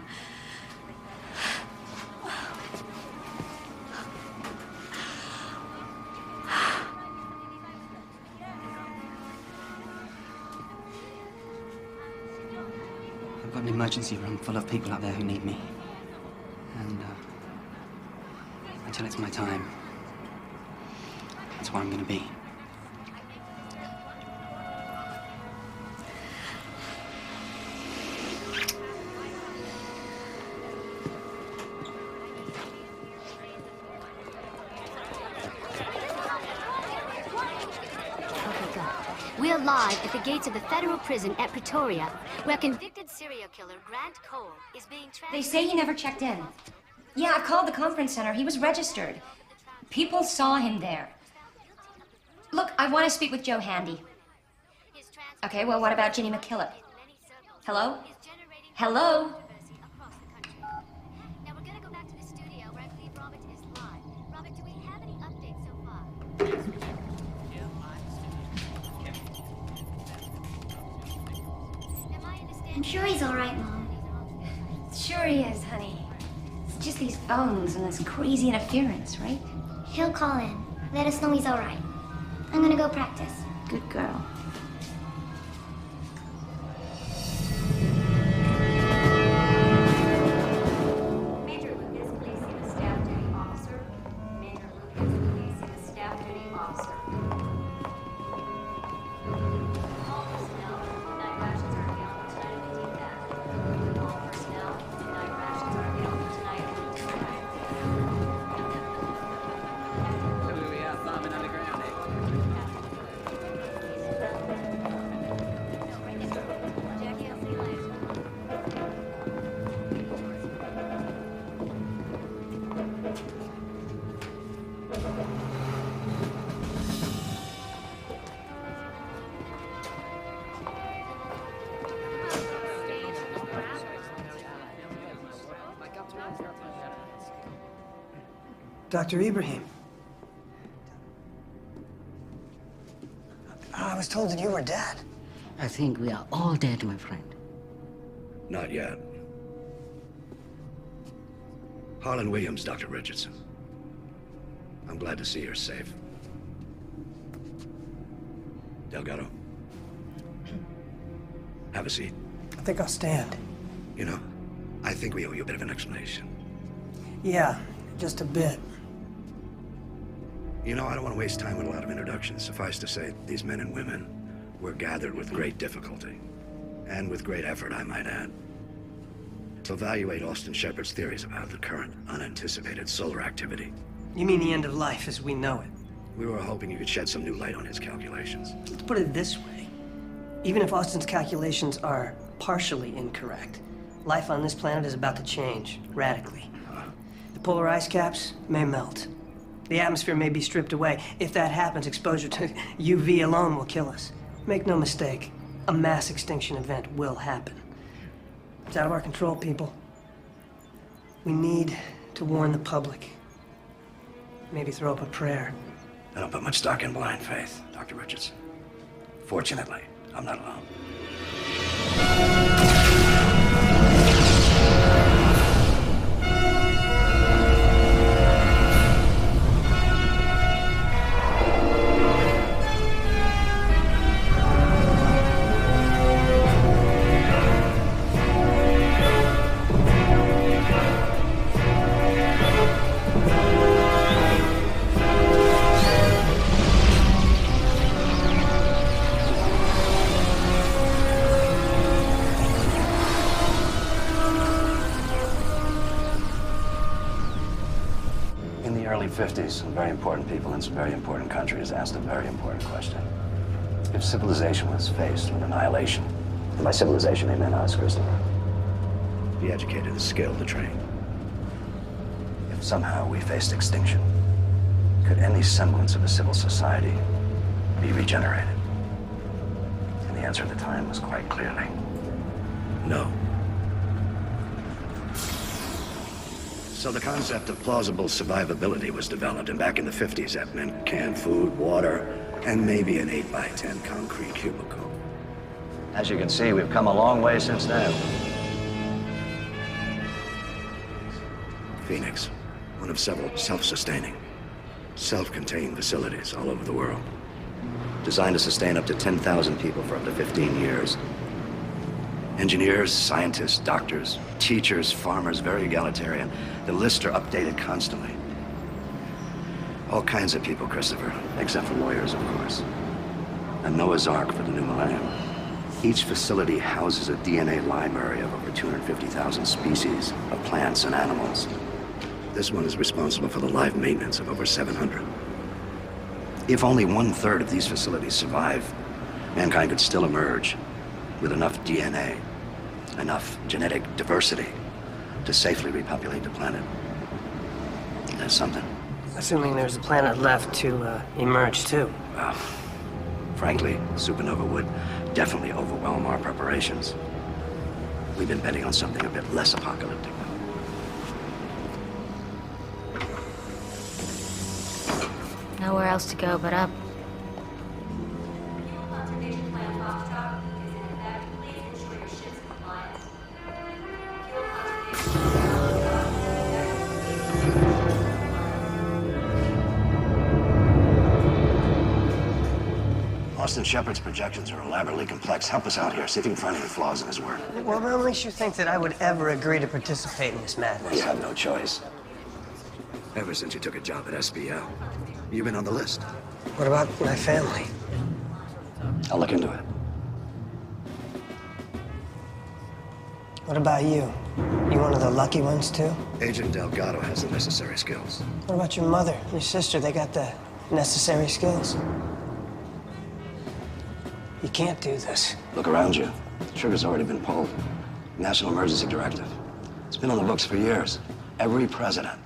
I've got an emergency room full of people out there who need me. And, until it's my time, that's where I'm gonna be. We're live at the gates of the federal prison at Pretoria, where convicted serial killer Grant Cole is being transferred. They say he never checked in. Yeah, I've called the conference center. He was registered. People saw him there. Look, I want to speak with Joe Handy. Okay, well, what about Ginny McKillop? Hello? Hello? Now we're gonna go back to the studio where I believe Robert is live. Robert, do we have any updates so far? I'm sure he's all right, Mom. Sure he is, honey. It's just these phones and this crazy interference, right? He'll call in. Let us know he's all right. I'm gonna go practice. Good girl. Major Lucas, please see the staff duty officer. Major Lucas, please see the staff duty officer. All personnel, night rations are available tonight at the DPAC. All personnel, night rations are available tonight at the DPAC. We are farming underground, eh? Jackie, I'll see you later. Dr. Ibrahim. I was told that you were dead. I think we are all dead, my friend. Not yet. Harlan Williams, Dr. Richardson. I'm glad to see you're safe. Delgado. Have a seat. I think I'll stand. You know, I think we owe you a bit of an explanation. Yeah, just a bit. You know, I don't want to waste time with a lot of introductions. Suffice to say, these men and women were gathered with great difficulty. And with great effort, I might add. To evaluate Austin Shepard's theories about the current unanticipated solar activity. You mean the end of life as we know it? We were hoping you could shed some new light on his calculations. Let's put it this way. Even if Austin's calculations are partially incorrect, life on this planet is about to change radically. The polar ice caps may melt. The atmosphere may be stripped away. If that happens, exposure to UV alone will kill us. Make no mistake, a mass extinction event will happen. It's out of our control, people. We need To warn the public. Maybe throw up a prayer. I don't put much stock in blind faith, Dr. Richardson. Fortunately, I'm not alone. In the early 50s, some very important people in some very important countries asked a very important question. If civilization was faced with annihilation, and by civilization they meant us, Christopher. The educated, the skilled, the trained. If somehow we faced extinction, could any semblance of a civil society be regenerated? And the answer at the time was quite clearly no. So the concept of plausible survivability was developed, and back in the 50s, that meant canned food, water, and maybe an 8x10 concrete cubicle. As you can see, we've come a long way since then. Phoenix, one of several self-sustaining, self-contained facilities all over the world, designed to sustain up to 10,000 people for up to 15 years. Engineers, scientists, doctors, teachers, farmers, very egalitarian. The lists are updated constantly. All kinds of people, Christopher, except for lawyers, of course. A Noah's Ark for the new millennium. Each facility houses a DNA library of over 250,000 species of plants and animals. This one is responsible for the live maintenance of over 700. If only 1/3 of these facilities survive, mankind could still emerge with enough DNA, enough genetic diversity to safely repopulate the planet. That's something. Assuming there's a planet left to emerge, too. Well, frankly, supernova would definitely overwhelm our preparations. We've been betting on something a bit less apocalyptic. Nowhere else to go but up. Austin Shepard's projections are elaborately complex. Help us out here. See if you can find any flaws in his work. Well, what makes you think that I would ever agree to participate in this madness? You have no choice. Ever since you took a job at SBL, you've been on the list. What about my family? I'll look into it. What about you? You one of the lucky ones, too? Agent Delgado has the necessary skills. What about your mother, your sister? They got the necessary skills? You can't do this. Look around you. The trigger's already been pulled. National Emergency Directive. It's been on the books for years. Every president,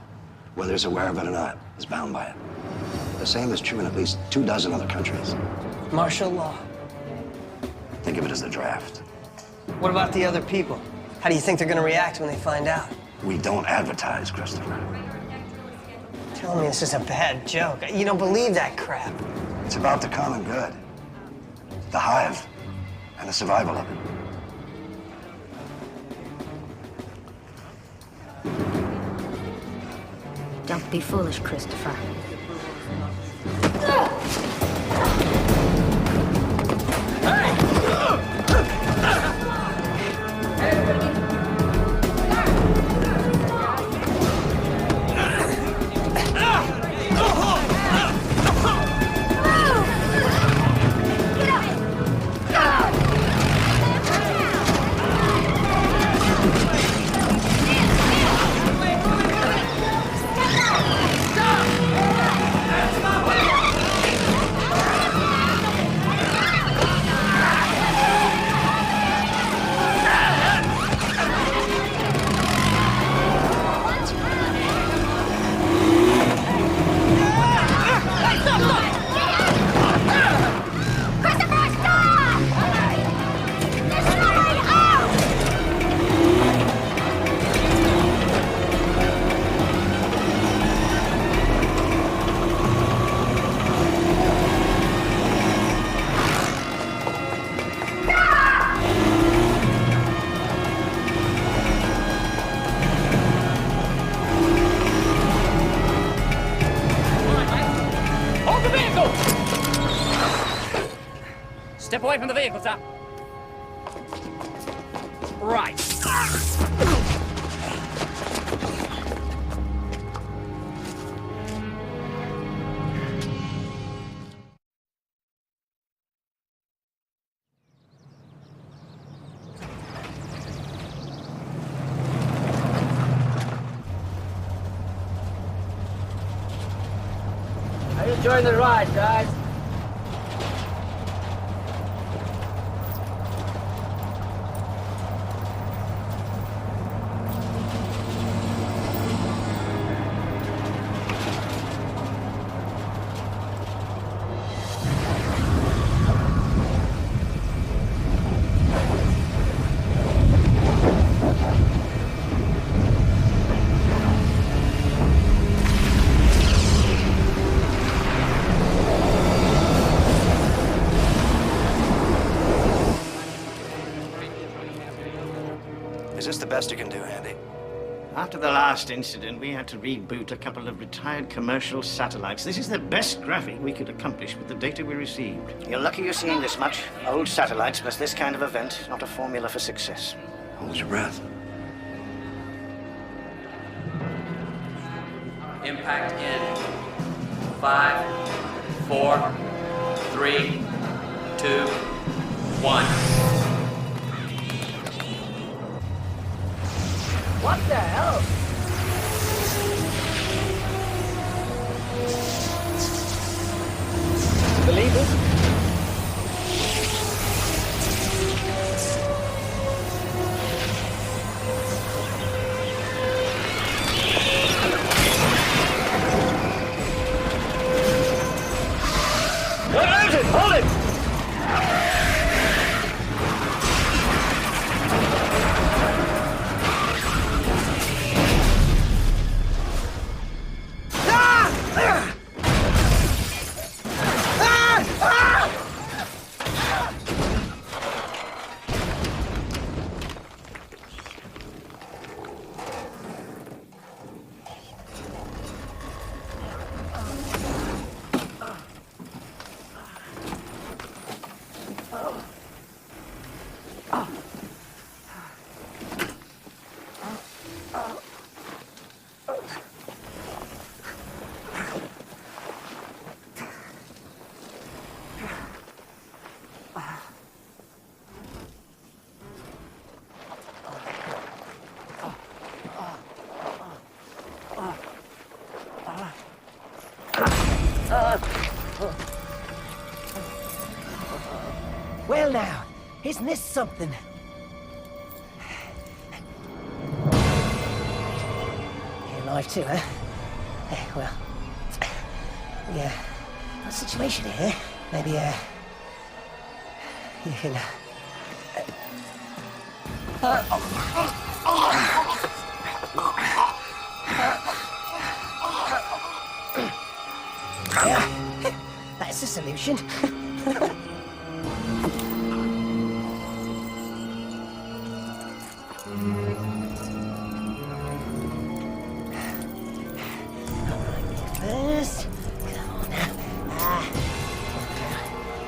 whether he's aware of it or not, is bound by it. The same is true in at least 24 other countries. Martial law. Think of it as the draft. What about the other people? How do you think they're gonna react when they find out? We don't advertise, Christopher. Tell me this is a bad joke. You don't believe that crap. It's about the common good. The hive, and the survival of it. Don't be foolish, Christopher. Stop! the vehicles up. Right. Are you enjoying the ride, guys? Is this the best you can do, Andy? After the last incident, we had to reboot a couple of retired commercial satellites. This is the best graphic we could accomplish with the data we received. You're lucky you're seeing this much. Old satellites plus this kind of event, not a formula for success. Hold your breath. Impact in 5, 4, 3, 2, 1. What the hell? Believe it? Where is it? Hold it! Well now, isn't this something? You're alive too, huh? Well, yeah. Got a situation here. Maybe, you can, yeah, that's a solution. First, come on now.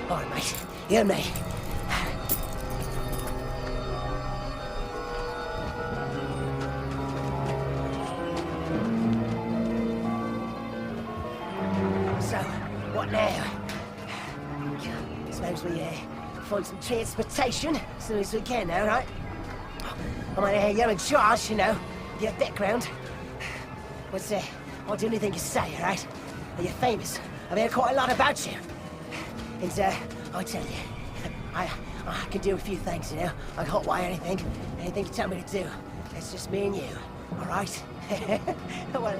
All right, mate. You and me. So, what now? Suppose we find some transportation as soon as we can now, right? I mean, you're in charge, you know. Your background. I'll do anything you say, all right? You're famous. I've heard quite a lot about you. And, I tell you, I can do a few things, you know? I can't wire anything you tell me to do. It's just me and you, all right? Well,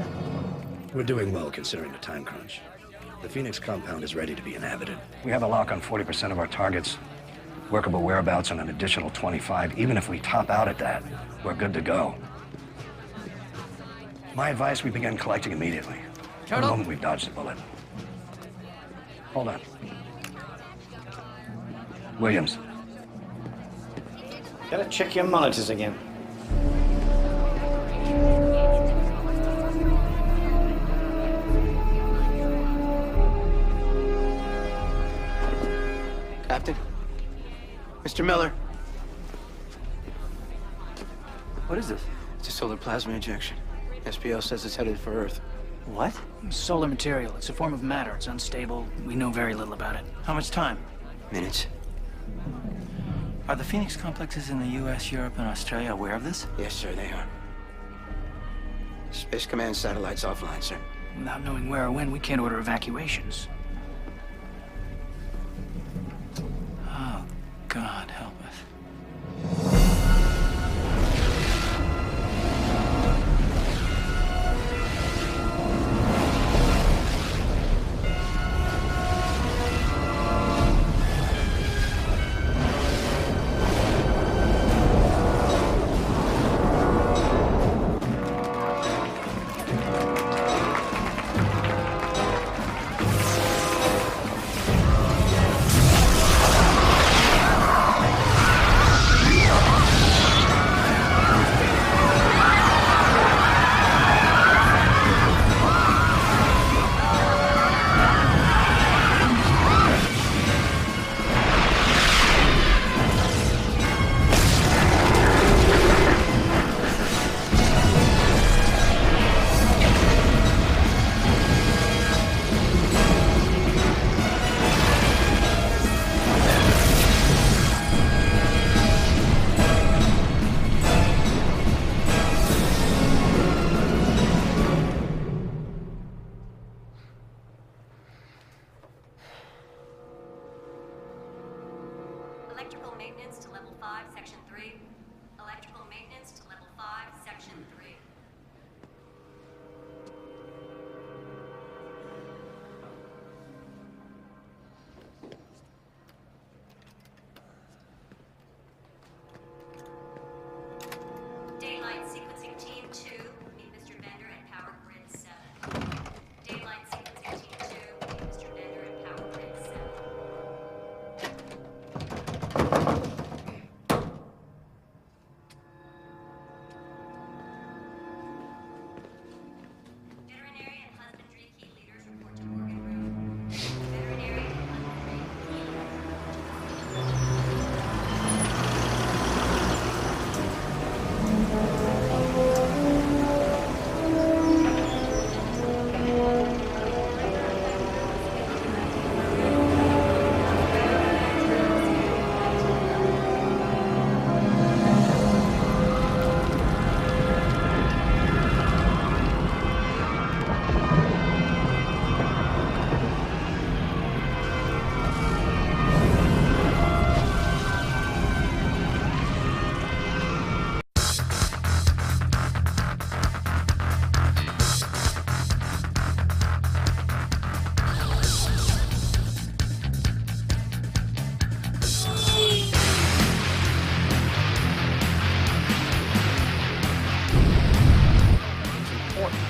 We're doing well considering the time crunch. The Phoenix compound is ready to be inhabited. We have a lock on 40% of our targets. Workable whereabouts on an additional 25. Even if we top out at that, we're good to go. My advice, we begin collecting immediately. For the moment we've dodged a bullet. Hold on. Williams. Gotta check your monitors again. Captain? Mr. Miller. What is this? It's a solar plasma injection. SPL says it's headed for Earth. What? Solar material. It's a form of matter. It's unstable. We know very little about it. How much time? Minutes. Are the Phoenix complexes in the US, Europe, and Australia aware of this? Yes, sir, they are. Space Command satellites offline, sir. Without knowing where or when, we can't order evacuations. Oh, God, help us. Electrical maintenance to level 5, section 3. Electrical maintenance to level 5, section 3. Daylight sequencing team 2, meet Mr. Bender at power grid 7. Daylight sequencing team 2, meet Mr. Bender at power grid 7. Veterinary and husbandry key leaders report to Morgan Room. Veterinary and husbandry key leaders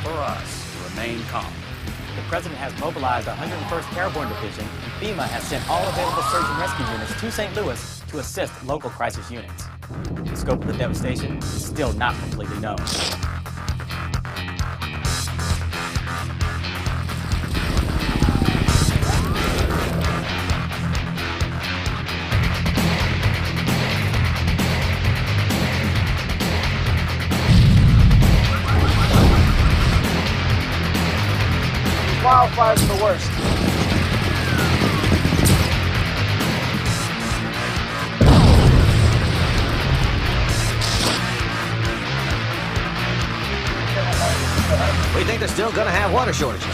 For us to remain calm. The President has mobilized the 101st Airborne Division, and FEMA has sent all available search and rescue units to St. Louis to assist local crisis units. The scope of the devastation is still not completely known. Wildfires are the worst. We think they're still gonna have water shortages.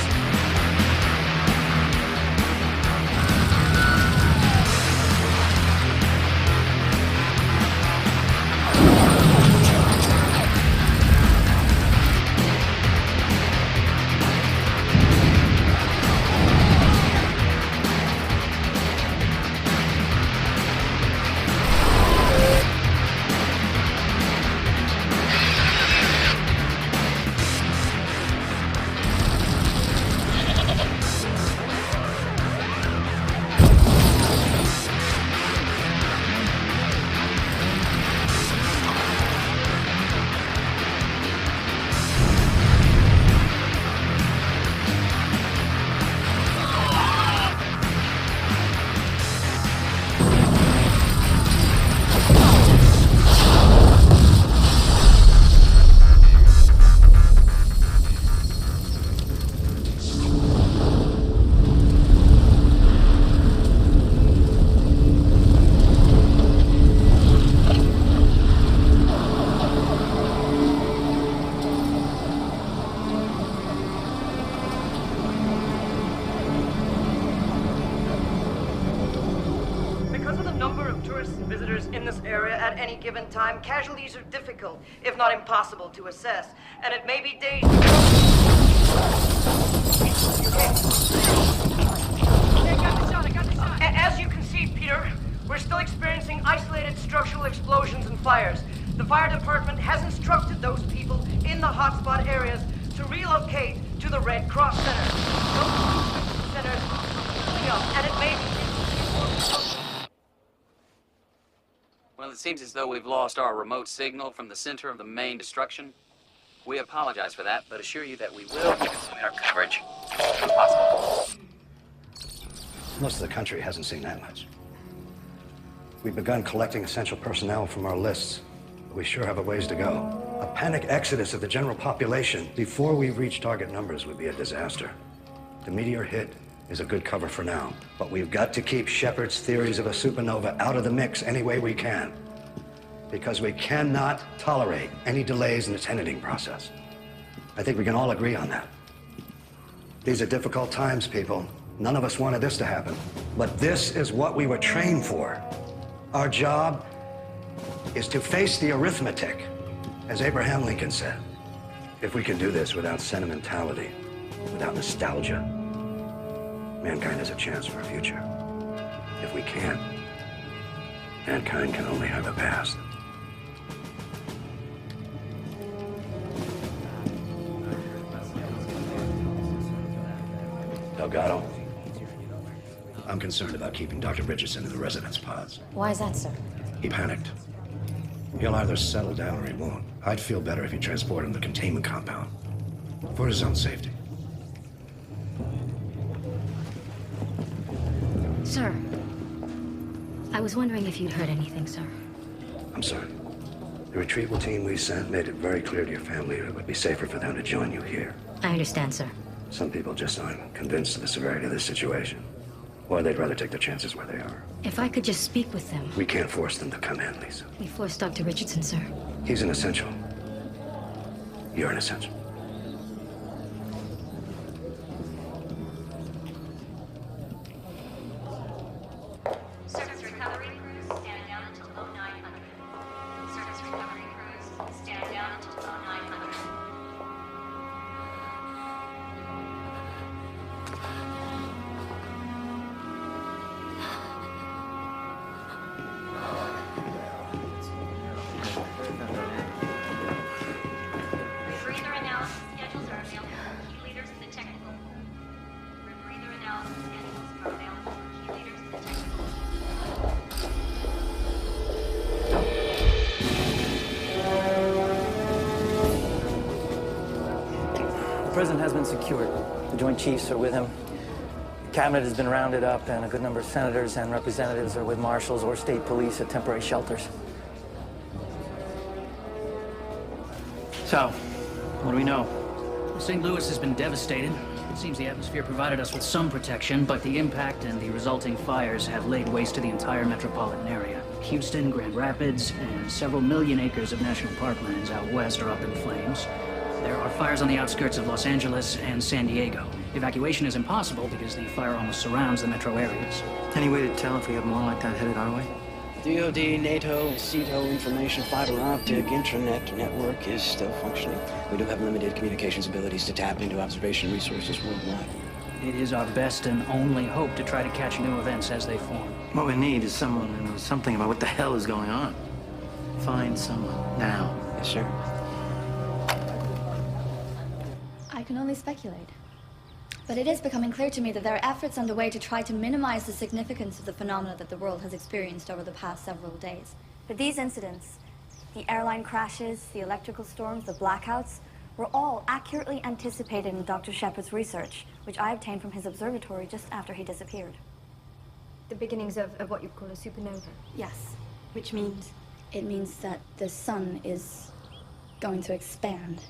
this area at any given time, casualties are difficult, if not impossible, to assess, and it may be dangerous. As you can see, Peter, we're still experiencing isolated structural explosions and fires. The fire department has instructed those people in the hotspot areas to relocate to the Red Cross Center. Those centers, and it may be... Well, it seems as though we've lost our remote signal from the center of the main destruction. We apologize for that, but assure you that we will be resuming our coverage as soon as possible. Most of the country hasn't seen that much. We've begun collecting essential personnel from our lists. We sure have a ways to go. A panic exodus of the general population before we reach target numbers would be a disaster. The meteor hit is a good cover for now, but we've got to keep Shepard's theories of a supernova out of the mix any way we can, because we cannot tolerate any delays in the tenanting process. I think we can all agree on that. These are difficult times, people. None of us wanted this to happen, but this is what we were trained for. Our job is to face the arithmetic, as Abraham Lincoln said. If we can do this without sentimentality, without nostalgia, mankind has a chance for a future. If we can't, mankind can only have a past. Delgado, I'm concerned about keeping Dr. Richardson in the residence pods. Why is that, sir? He panicked. He'll either settle down or he won't. I'd feel better if you transport him to the containment compound. For his own safety. Sir, I was wondering if you'd heard anything, sir. I'm sorry. The retrieval team we sent made it very clear to your family it would be safer for them to join you here. I understand, sir. Some people just aren't convinced of the severity of this situation. Or they'd rather take their chances where they are. If I could just speak with them. We can't force them to come in, Lisa. We forced Dr. Richardson, sir. He's an essential. You're an essential. Surface recovery crews, stand down until 0900. Surface recovery crews, stand down until 0900. Rebreather analysis schedules are available for key leaders in the technical pool. Rebreather analysis schedules are available for key leaders in the technical pool. The president has been secured. The Joint Chiefs are with him. The cabinet has been rounded up, and a good number of senators and representatives are with marshals or state police at temporary shelters. So, what do we know? St. Louis has been devastated. It seems the atmosphere provided us with some protection, but the impact and the resulting fires have laid waste to the entire metropolitan area. Houston, Grand Rapids, and several million acres of national park lands out west are up in flames. There are fires on the outskirts of Los Angeles and San Diego. Evacuation is impossible because the fire almost surrounds the metro areas. Any way to tell if we have more like that headed our way? DoD, NATO, CETO information fiber optic intranet network is still functioning. We do have limited communications abilities to tap into observation resources worldwide. It is our best and only hope to try to catch new events as they form. What we need is someone who knows something about what the hell is going on. Find someone now. Yes, sir. I can only speculate. But it is becoming clear to me that there are efforts underway to try to minimize the significance of the phenomena that the world has experienced over the past several days. But these incidents, the airline crashes, the electrical storms, the blackouts, were all accurately anticipated in Dr. Shepard's research, which I obtained from his observatory just after he disappeared. The beginnings of what you call a supernova. Yes. Which means? It means that the sun is going to expand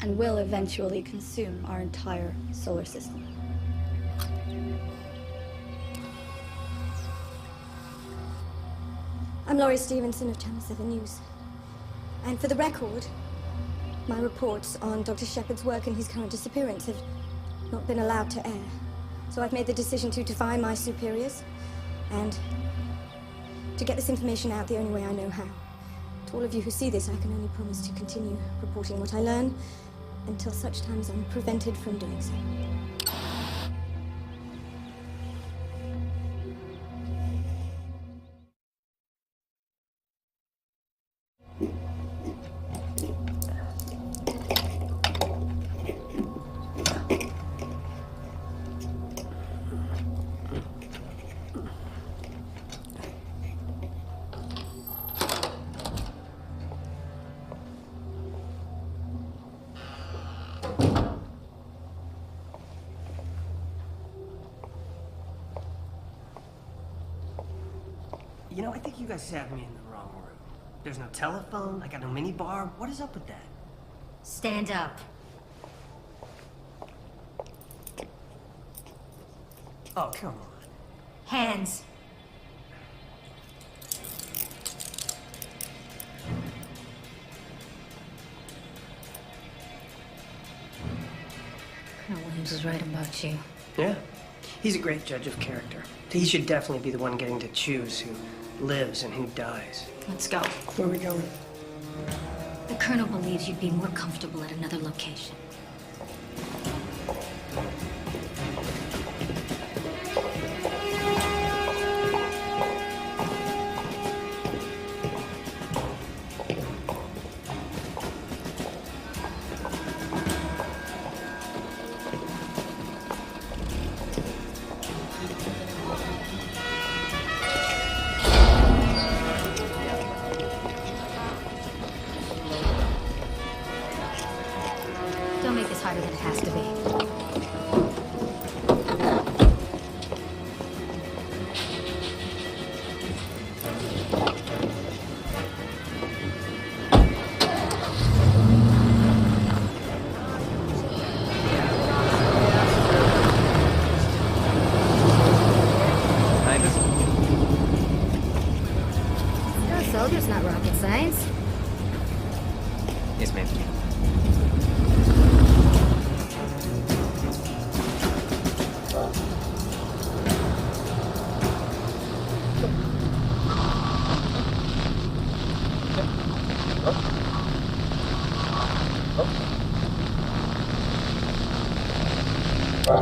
and will eventually consume our entire solar system. I'm Laurie Stevenson of Channel 7 News. And for the record, my reports on Dr. Shepard's work and his current disappearance have not been allowed to air. So I've made the decision to defy my superiors and To get this information out the only way I know how. To all of you who see this, I can only promise to continue reporting what I learn until such time as I'm prevented from doing so. You know, I think you guys have me in the wrong room. There's no telephone, I got no mini bar. What is up with that? Stand up. Oh, come on. Hands. Colonel Williams is right about you. Yeah. He's a great judge of character. He should definitely be the one getting to choose who lives and who dies. Let's go. Where are we going? The Colonel believes you'd be more comfortable at another location. Don't make this harder than it has to be. Soldier's not rocket science. Yes, ma'am.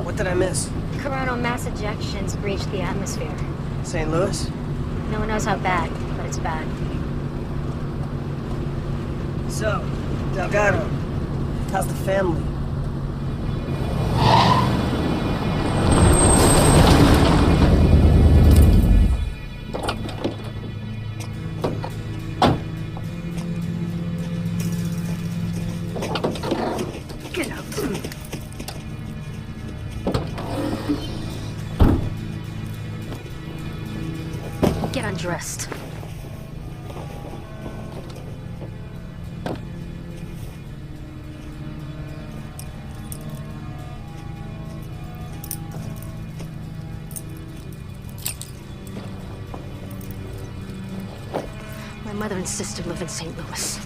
What did I miss? Coronal mass ejections breached the atmosphere. St. Louis? No one knows how bad, but it's bad. So, Delgado, how's the family? Get out. Get undressed. My mother and sister live in St. Louis.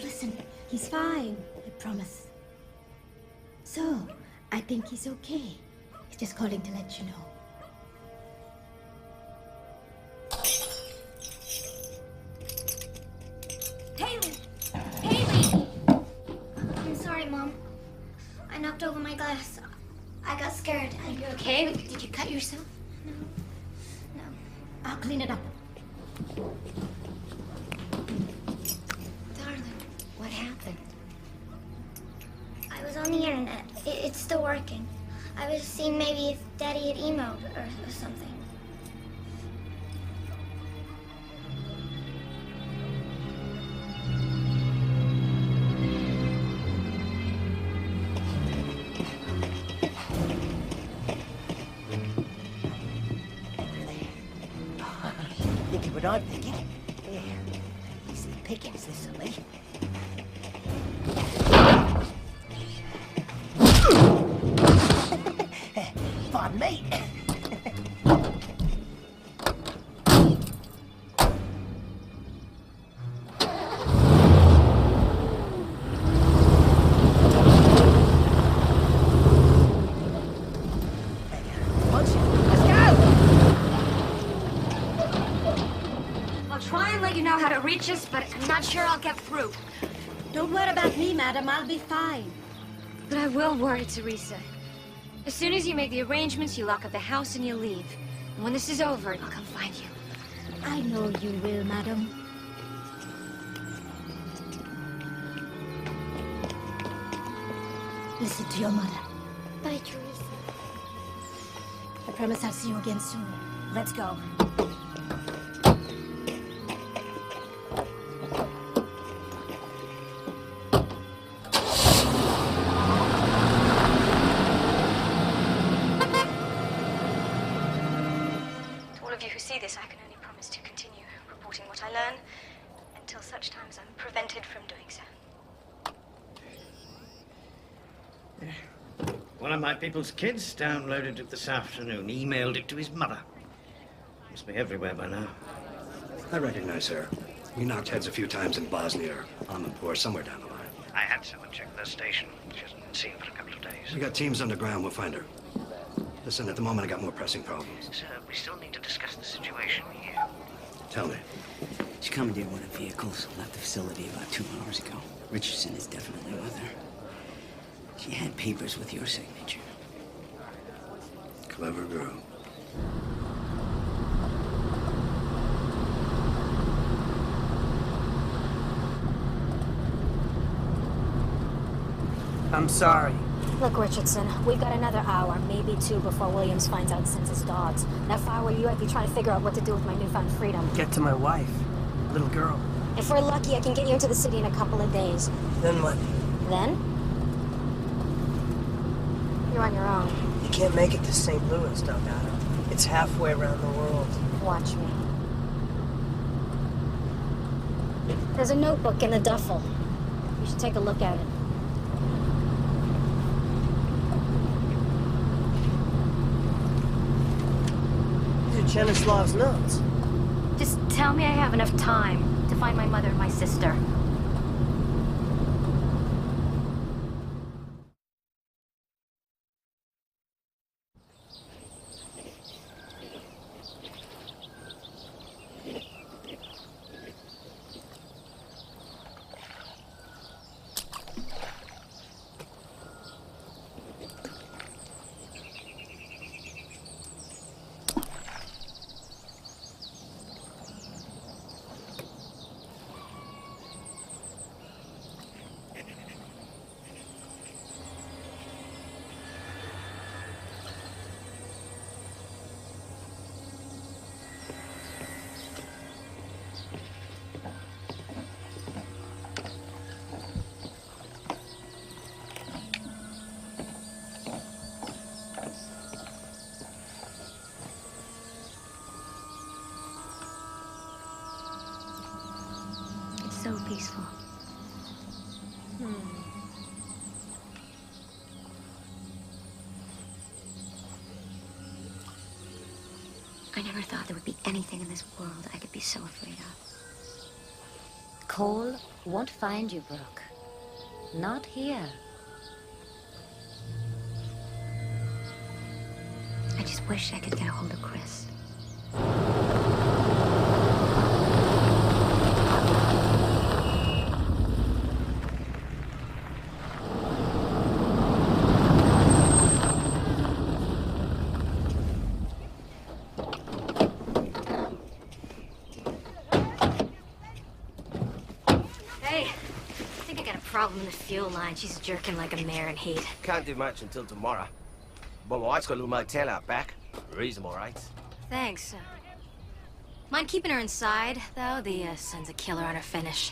Listen, he's fine, I promise. So, I think he's okay. He's just calling to let you know. Haley! Haley! I'm sorry, Mom. I knocked over my glass. I got scared. Are you okay? Did you cut yourself? No. I'll clean it up. Darling, What happened? I was on the internet. It's still working. I was seeing maybe if Daddy had emailed or something. Thinking what I'm thinking. Yeah. Easy pickings, this will be. Pardon me. well you know how to reach us, but I'm not sure I'll get through. Don't worry about me, madam. I'll be fine. But I will worry, Teresa. As soon as you make the arrangements, you lock up the house and you leave. And when this is over, I'll come find you. I know you will, madam. Listen to your mother. Bye, Teresa. I promise I'll see you again soon. Let's go. To all of you who see this, I can only promise to continue reporting what I learn until such time as I'm prevented from doing so. One of my people's kids downloaded it this afternoon, emailed it to his mother. Must be everywhere by now. I recognize her. We knocked heads a few times in Bosnia or Amanpour, somewhere down the line. I had someone check the station. She hasn't been seen for a couple of days. We got teams underground. We'll find her. Listen, at the moment I got more pressing problems. Sir, we still need to discuss the situation here. Tell me. She commandeered one of the vehicles, left the facility about 2 hours ago. Richardson is definitely with her. She had papers with your signature. Clever girl. I'm sorry. Look, Richardson, we've got another hour, maybe 2, before Williams finds out and sends his dogs. Now, if I were you, I'd be trying to figure out what to do with my newfound freedom. Get to my wife. Little girl. If we're lucky, I can get you into the city in a couple of days. Then what? Then? You're on your own. You can't make it to St. Louis, Delgado. It's halfway around the world. Watch me. There's a notebook in the duffel. You should take a look at it. These are Chenislav's notes. Just tell me I have enough time to find my mother and my sister. So peaceful. I never thought there would be anything in this world I could be so afraid of. Cole won't find you, Brooke. Not here. I just wish I could get a hold of Chris. Problem in the fuel line. She's jerking like a mare in heat. Can't do much until tomorrow. But my wife's got a little motel out back. Reasonable rates. Thanks. Mind keeping her inside, though? The sun's a killer on her finish.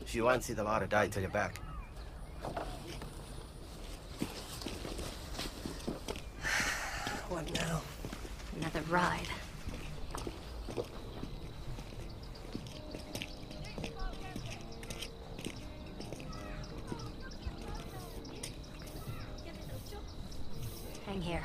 She won't see the light of day till you're back. What now? Another ride. Hang here.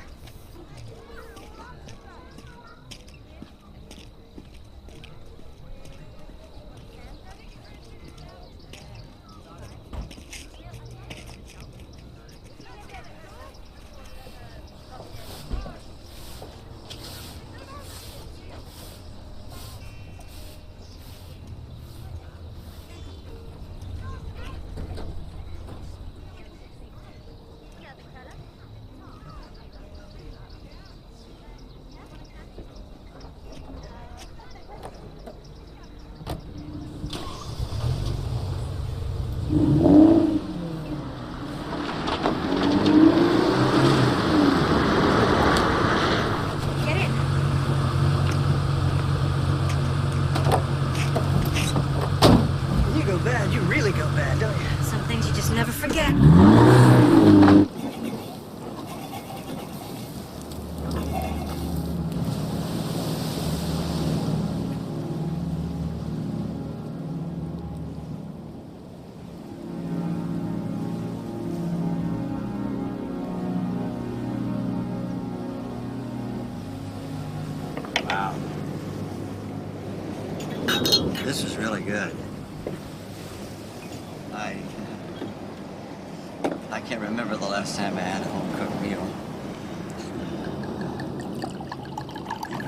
Wow. This is really good. I can't remember the last time I had a home-cooked meal.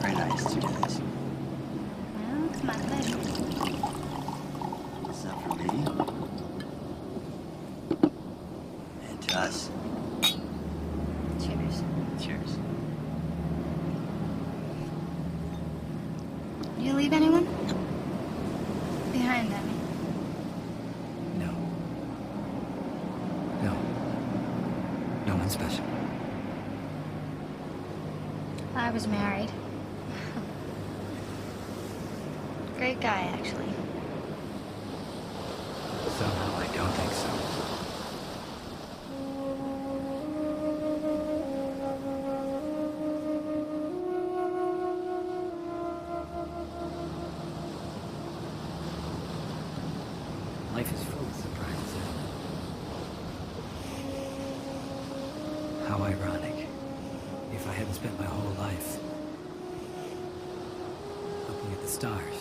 Very nice to do this. Well, it's my pleasure. It's not for me. And to us. Cheers. Cheers. Do you leave anyone? Behind them? No. No. No one special. I was married. Great guy, actually. Somehow I don't think so. Life is full of surprises, isn't it? How ironic. If I hadn't spent my whole life looking at the stars,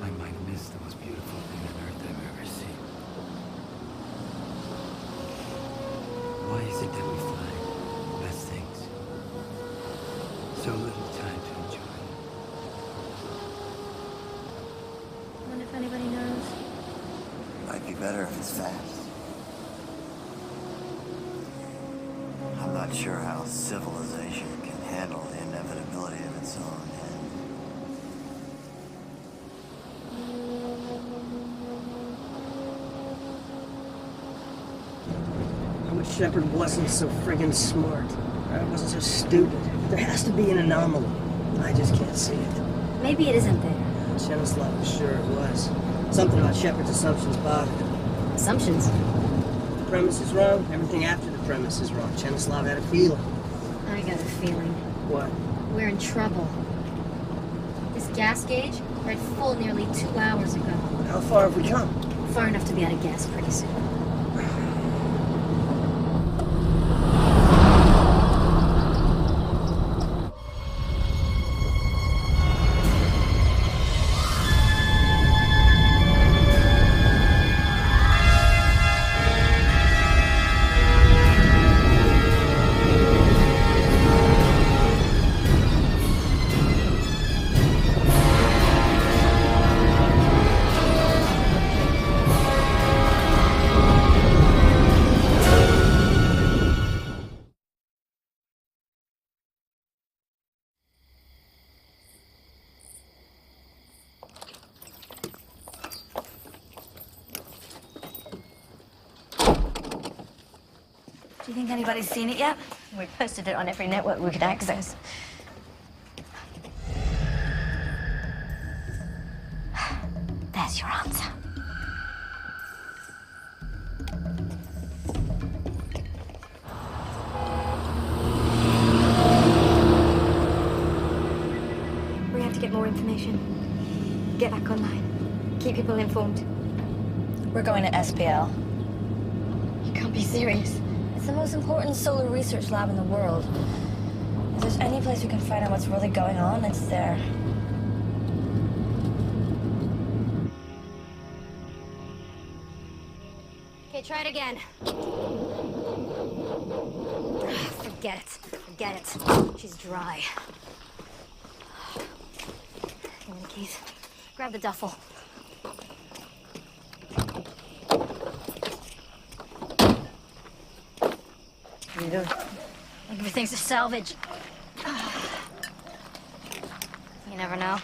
I might have missed the most beautiful thing on earth I've ever seen. Why is it that we find the best things? So little time to enjoy. I wonder if anybody knows. Might be better if it's fast. I'm not sure how civilization can handle the inevitability of its own end. How much Shepard wasn't so friggin' smart. I wasn't so stupid. There has to be an anomaly. I just can't see it. Maybe it isn't there. Chenislav was sure it was. Something about Shepard's assumptions bothered him. Assumptions? The premise is wrong. Everything after the premise is wrong. Chenislav had a feeling. I got a feeling. What? We're in trouble. This gas gauge read full nearly 2 hours ago. How far have we come? Far enough to be out of gas pretty soon. Do you think anybody's seen it yet? We posted it on every network we could access. There's your answer. We have to get more information. Get back online. Keep people informed. We're going to SPL. You can't be serious. It's the most important solar research lab in the world. If there's any place we can find out what's really going on, it's there. Okay, try it again. Forget it. Forget it. She's dry. Give me the keys. Grab the duffel. What are you doing? Looking for things to salvage. You never know.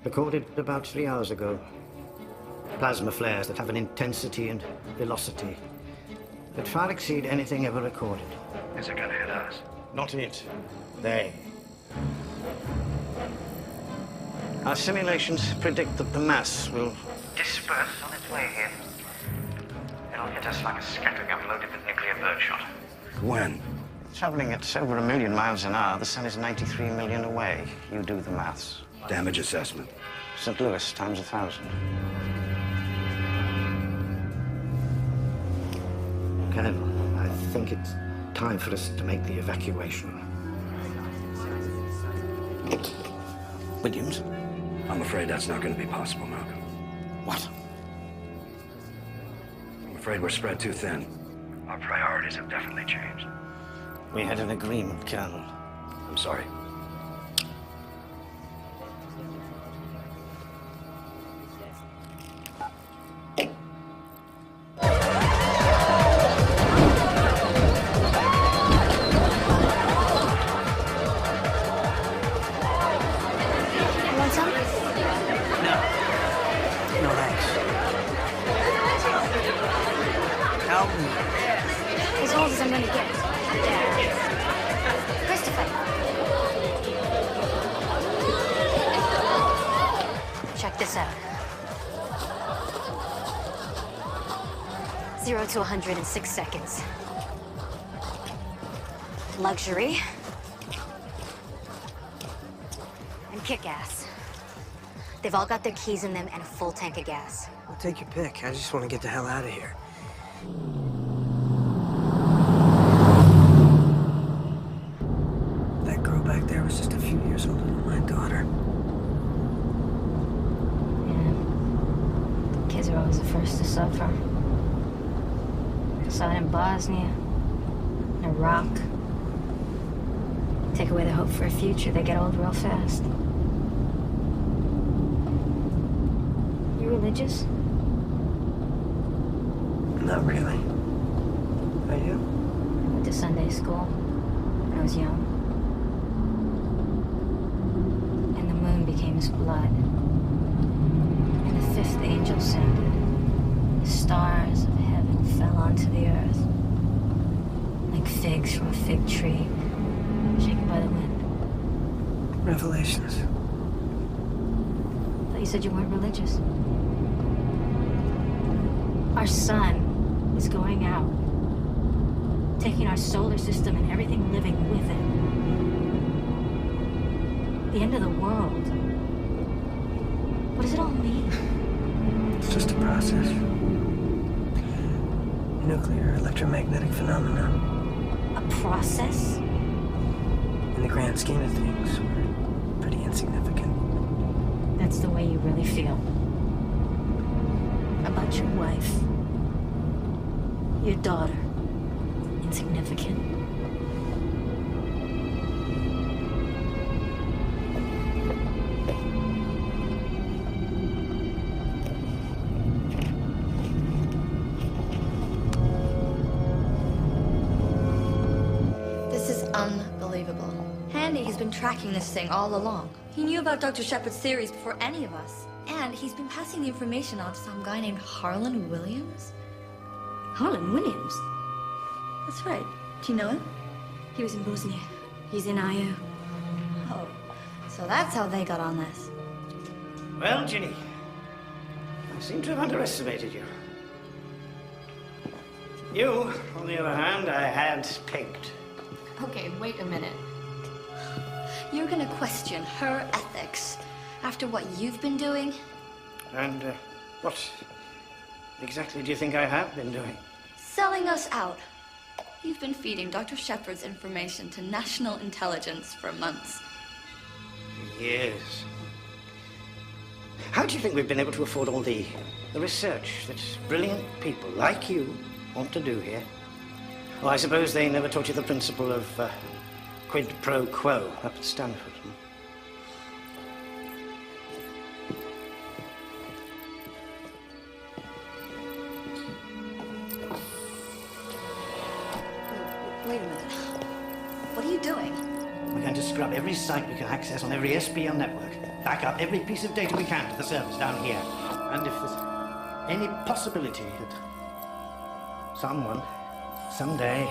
Recorded about 3 hours ago. Plasma flares that have an intensity and velocity that far exceed anything ever recorded. Is it gonna hit us? Not it. They. Our simulations predict that the mass will Disperse on its way here. It'll hit us like a scattering gun loaded with nuclear birdshot. When? traveling at over 1 million miles an hour. The sun is 93 million away. You do the maths. Damage assessment. St. Louis times 1,000. Colonel, I think it's time for us to make the evacuation. Williams? I'm afraid that's not going to be possible, Malcolm. What? I'm afraid we're spread too thin. Our priorities have definitely changed. We had an agreement, Colonel. I'm sorry. To 100 in 6 seconds. Luxury. And kick-ass. They've all got their keys in them and a full tank of gas. Well, take your pick. I just want to get the hell out of here. That girl back there was just a few years older than my daughter. Yeah. Kids are always the first to suffer. Saw it in Bosnia, in Iraq. Take away their hope for a future, they get old real fast. You religious? Not really. Are you? I went to Sunday school when I was young. And the moon became his blood. And the fifth angel sounded. The stars of heaven fell onto the earth, like figs from a fig tree, shaken by the wind. Revelations. I thought you said you weren't religious. Our sun is going out, taking our solar system and everything living with it. The end of the world. What does it all mean? It's just a process. Nuclear electromagnetic phenomena. A process? In the grand scheme of things, we're pretty insignificant. That's the way you really feel. About your wife. Your daughter. Insignificant. Unbelievable. Handy has been tracking this thing all along. He knew about Dr. Shepard's theories before any of us. And he's been passing the information on to some guy named Harlan Williams. Harlan Williams? That's right. Do you know him? He was in Bosnia. He's in IO. Oh, so that's how they got on this. Well, Ginny, I seem to have underestimated you. You, on the other hand, I had pegged. Okay, wait a minute. You're gonna question her ethics after what you've been doing? And what exactly do you think I have been doing? Selling us out. You've been feeding Dr. Shepard's information to national intelligence for months. Years. How do you think we've been able to afford all the research that brilliant people like you want to do here? Well, I suppose they never taught you the principle of quid pro quo up at Stanford. Wait a minute. What are you doing? We're going to scrub every site we can access on every SBL network. back up every piece of data we can to the servers down here. And if there's any possibility that someone, someday,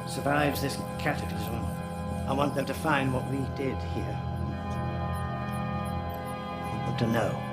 survives this cataclysm, I want them to find what we did here. I want them to know.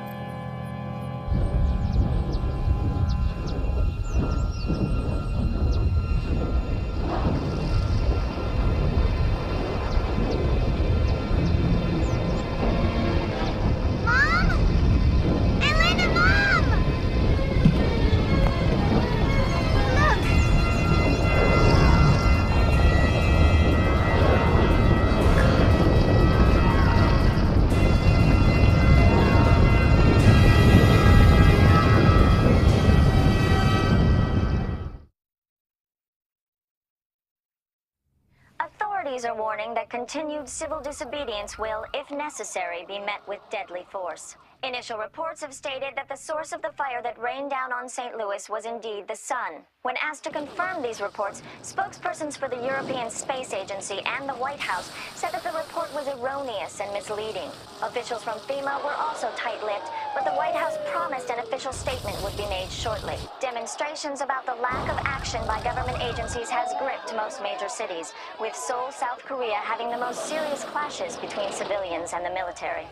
Authorities are warning that continued civil disobedience will, if necessary, be met with deadly force. Initial reports have stated that the source of the fire that rained down on St. Louis was indeed the sun. When asked to confirm these reports, spokespersons for the European Space Agency and the White House said that the report was erroneous and misleading. Officials from FEMA were also tight-lipped, but the White House promised an official statement would be made shortly. Demonstrations about the lack of action by government agencies has gripped most major cities, with Seoul, South Korea having the most serious clashes between civilians and the military.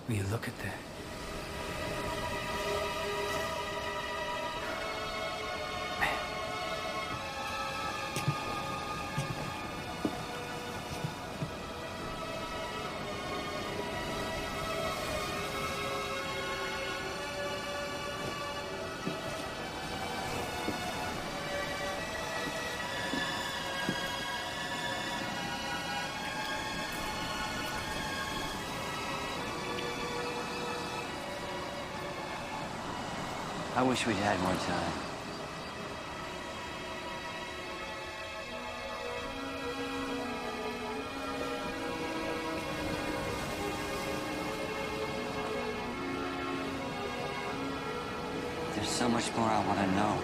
Will you look at that? I wish we'd had more time. There's so much more I want to know.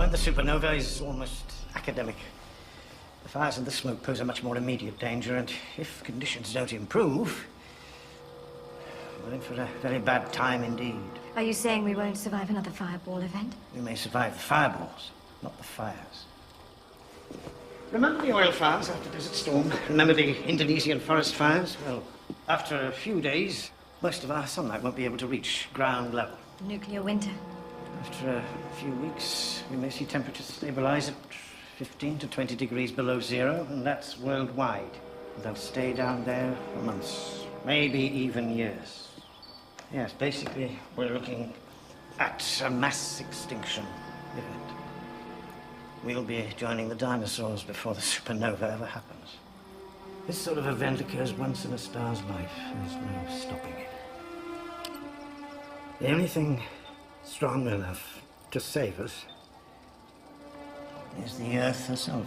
point, the supernova is almost academic. The fires and the smoke pose a much more immediate danger, and if conditions don't improve, we're in for a very bad time indeed. Are you saying we won't survive another fireball event? We may survive the fireballs, not the fires. Remember the oil fires after Desert Storm? Remember the Indonesian forest fires? Well, after a few days, most of our sunlight won't be able to reach ground level. Nuclear winter. After a few weeks, we may see temperatures stabilize at 15 to 20 degrees below zero, and that's worldwide. They'll stay down there for months, maybe even years. Yes, basically, we're looking at a mass extinction event. We'll be joining the dinosaurs before the supernova ever happens. This sort of event occurs once in a star's life. There's no stopping it. The only thing strong enough to save us is the Earth herself.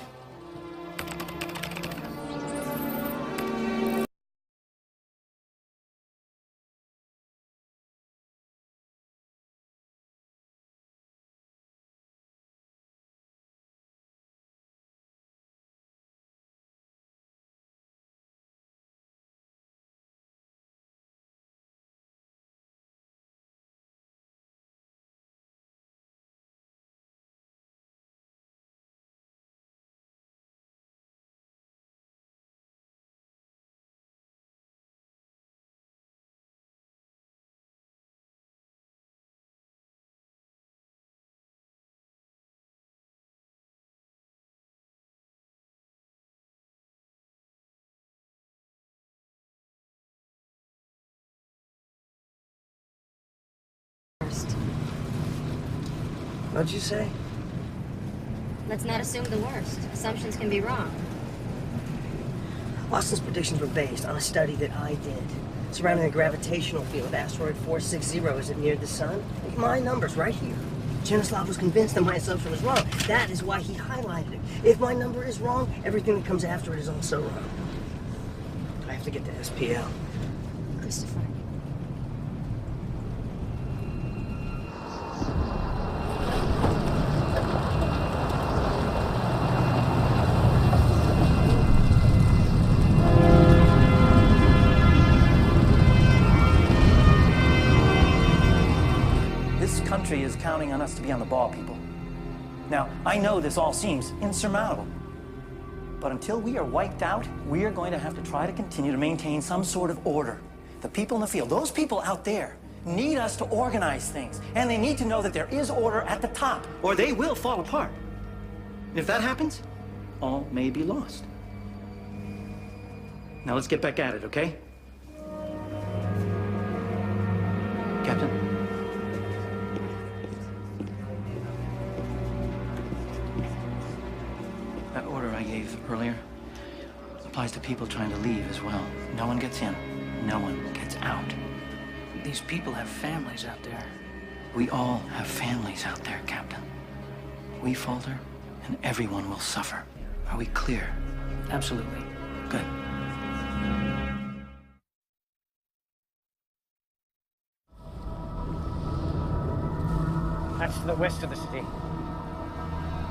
What'd you say? Let's not assume the worst. Assumptions can be wrong. Austin's predictions were based on a study that I did. Surrounding the gravitational field of asteroid 460 as it neared the sun. My number's right here. Chernyshev was convinced that my assumption was wrong. That is why he highlighted it. If my number is wrong, everything that comes after it is also wrong. I have to get to SPL. Christopher. Is counting on us to be on the ball, people. Now, I know this all seems insurmountable, but until we are wiped out, we are going to have to try to continue to maintain some sort of order. The people in the field, those people out there, need us to organize things, and they need to know that there is order at the top, or they will fall apart. And if that happens, all may be lost. Now let's get back at it, okay? Captain? That order I gave earlier applies to people trying to leave as well. No one gets in. No one gets out. These people have families out there. We all have families out there, Captain. We falter, and everyone will suffer. Are we clear? Absolutely. Good. That's to the west of the city.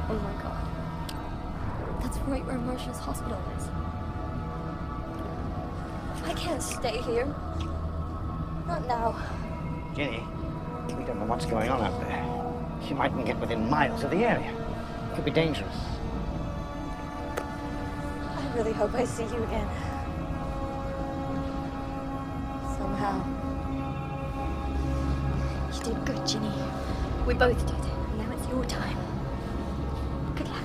Oh my god. That's right where Marshall's hospital is. I can't stay here. Not now. Jenny, we don't know what's going on out there. She mightn't get within miles of the area. It could be dangerous. I really hope I see you again. Somehow. You did good, Ginny. We both did. Now it's your time. Good luck.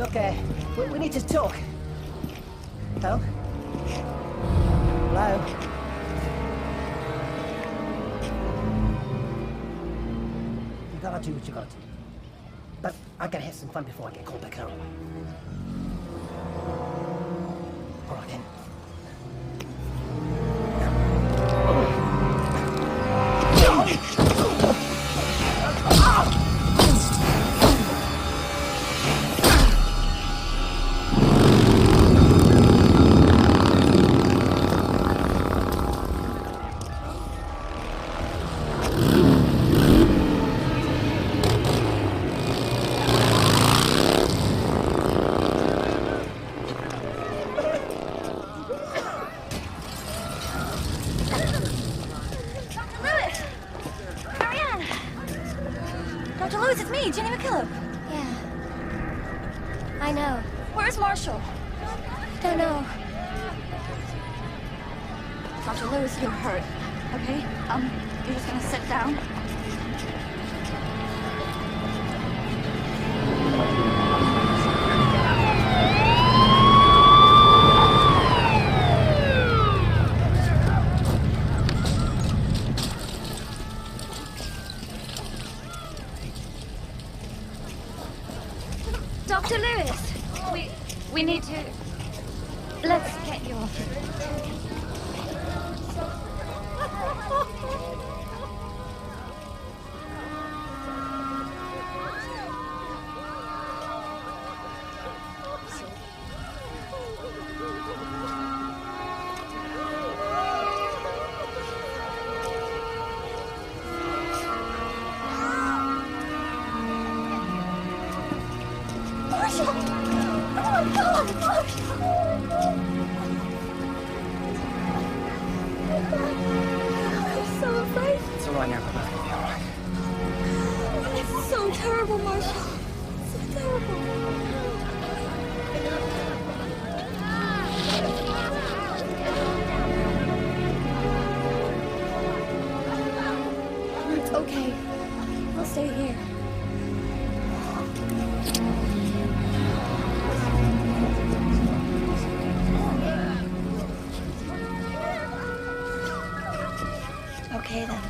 Look, we need to talk. Hello? Hello? You gotta do what you gotta do. But I gotta have some fun before I get called back home. All right, then. Dr. Lewis, it's me, Jenny McKillop. Yeah. I know. Where's Marshall? Don't know. Dr. Lewis, you're hurt. Okay? You're just gonna sit down. Dr. Lewis! We need to... Let's get you off. Marshall! Oh my God, Marshall! I'm so afraid. It's all right now, but nothing will be all right. It's so terrible, Marshall. So terrible. It's okay. I'll stay here. Okay then.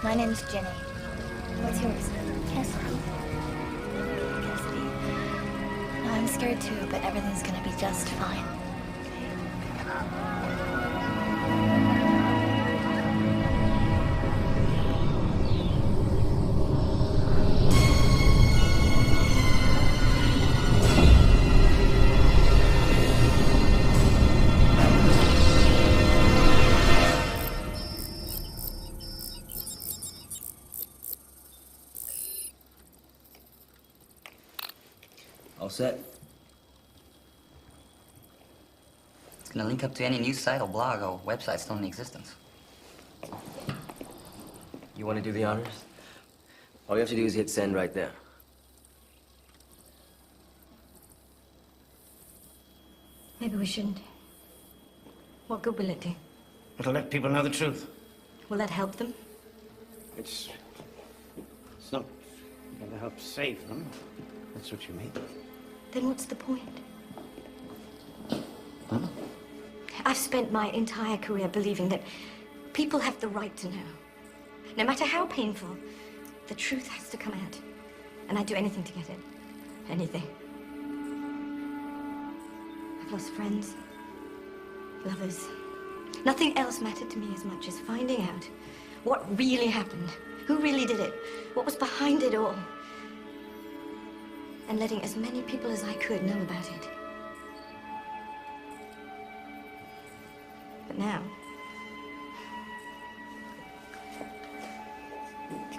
My name's Jenny. What's yours? Cassidy. Cassidy. No, I'm scared too, but everything's gonna be just fine. All set. It's gonna link up to any news site or blog or website still in existence. You want to do the honors? All you have to do is hit send right there. Maybe we shouldn't. What good will it do? It'll let people know the truth. Will that help them? It's not going to help save them. That's what you mean. Then what's the point? I've spent my entire career believing that people have the right to know. No matter how painful, the truth has to come out. And I'd do anything to get it. Anything. I've lost friends, lovers. Nothing else mattered to me as much as finding out what really happened, who really did it, what was behind it all. And letting as many people as I could know about it. But now,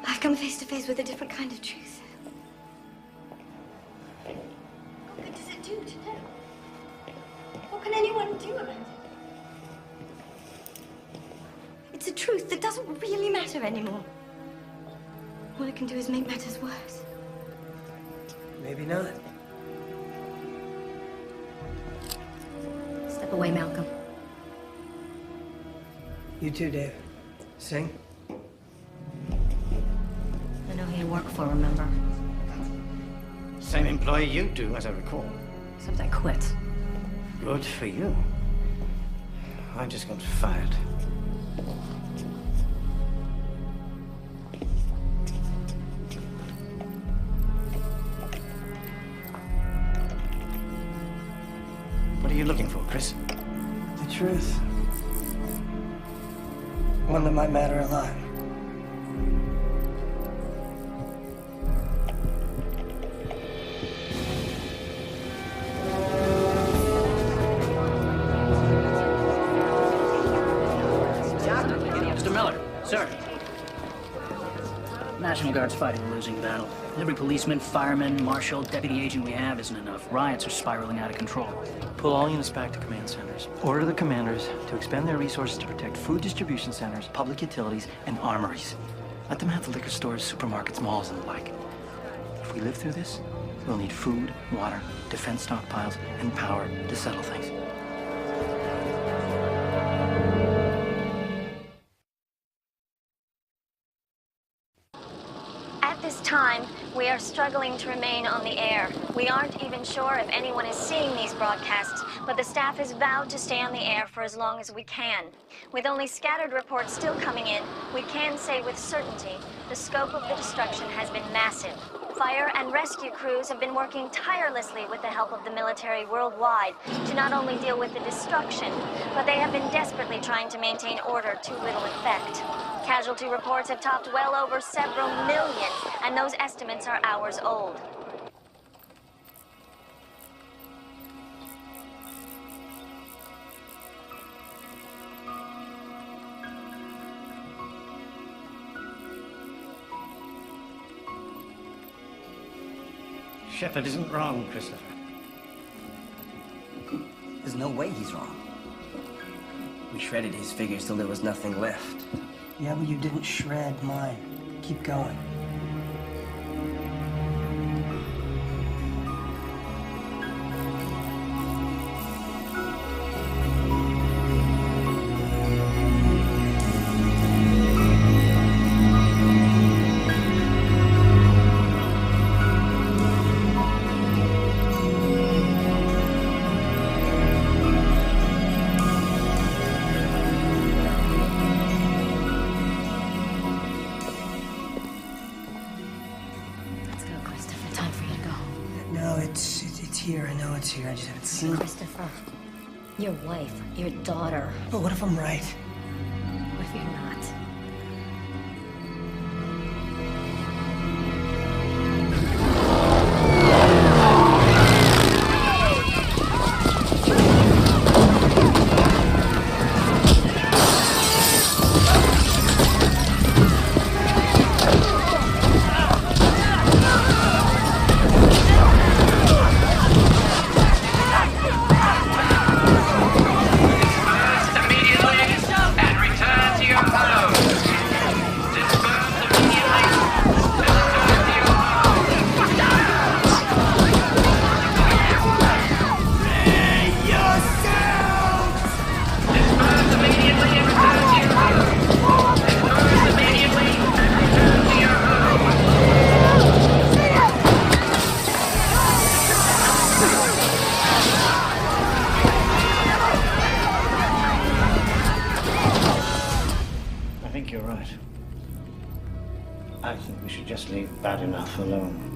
I've come face to face with a different kind of truth. What good does it do to know? What can anyone do about it? It's a truth that doesn't really matter anymore. All it can do is make matters worse. Maybe not. Step away, Malcolm. You too, Dave. Sing. I know who you work for, remember? Same employee you do, as I recall. Except I quit. Good for you. I just got fired. What are you looking for, Chris? The truth. One that might matter a lot. Mr. Miller, sir. National Guard's fighting a losing battle. Every policeman, fireman, marshal, deputy agent we have isn't enough. Riots are spiraling out of control. Pull all units back to command centers. Order the commanders to expend their resources to protect food distribution centers, public utilities, and armories. Let them have the liquor stores, supermarkets, malls, and the like. If we live through this, we'll need food, water, defense stockpiles, and power to settle things. At this time, we are struggling to remain on the air. We aren't even sure if anyone is seeing these broadcasts, but the staff has vowed to stay on the air for as long as we can. With only scattered reports still coming in, we can say with certainty the scope of the destruction has been massive. Fire and rescue crews have been working tirelessly with the help of the military worldwide to not only deal with the destruction, but they have been desperately trying to maintain order to little effect. Casualty reports have topped well over several million, and those estimates are hours old. Shepard isn't wrong, Christopher. There's no way he's wrong. We shredded his figures till there was nothing left. Yeah, but you didn't shred mine. Keep going. Here, I know it's here, I just haven't seen it. Christopher, your wife, your daughter. But what if I'm right? What if you're not? I think we should just leave bad enough alone.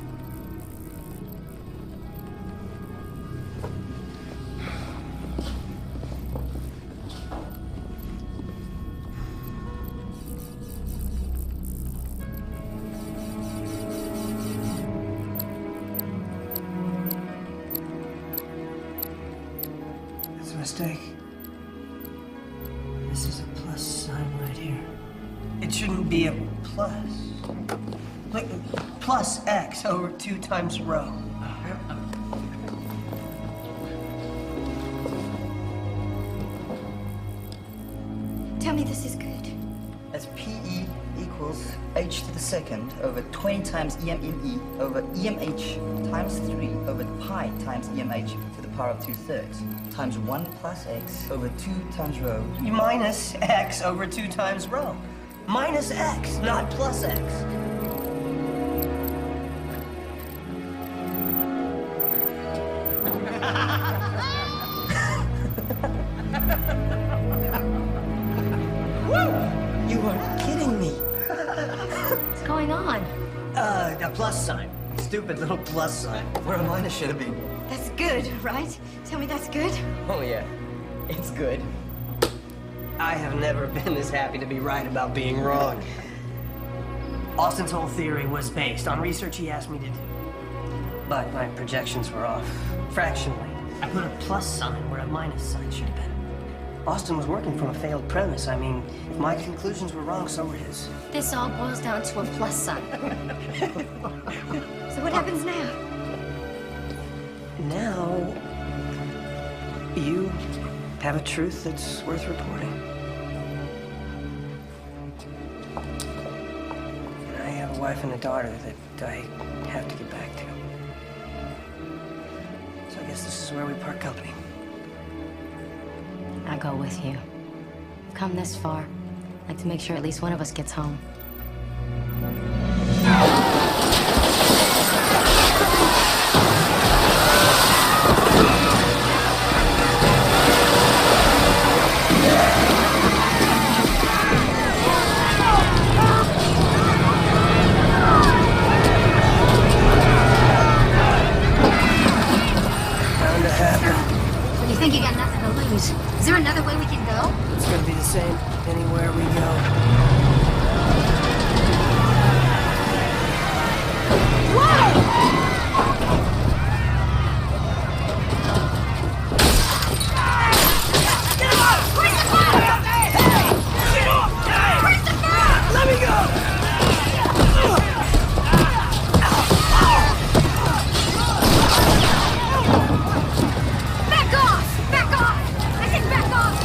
It's a mistake. This is a plus sign right here. It shouldn't be a plus. Look, plus X over 2 times rho. Tell me this is good. That's PE equals h to the second over 20 times EM over EMH times 3 over pi times EMH to the power of 2/3 times 1 plus x over 2 times rho. Minus X over 2 times rho. Minus X, not plus X. You are kidding me. What's going on? A plus sign. Stupid little plus sign. Where a minus should have been. That's good, right? Tell me that's good? Oh, yeah. It's good. I have never been this happy to be right about being wrong. Austin's whole theory was based on research he asked me to do. But my projections were off. Fractionally. I put a plus sign where a minus sign should have been. Austin was working from a failed premise. I mean, if my conclusions were wrong, so were his. This all boils down to a plus sign. So what happens now? Now, you have a truth that's worth reporting. And I have a wife and a daughter that I have to get back to. So I guess this is where we part company. I go with you. I've come this far. I'd like to make sure at least one of us gets home. Bound to happen. You think you got nothing to lose? Is there another way we can go? It's gonna be the same anywhere we go. Let me go! Back off! Back off! I said back off!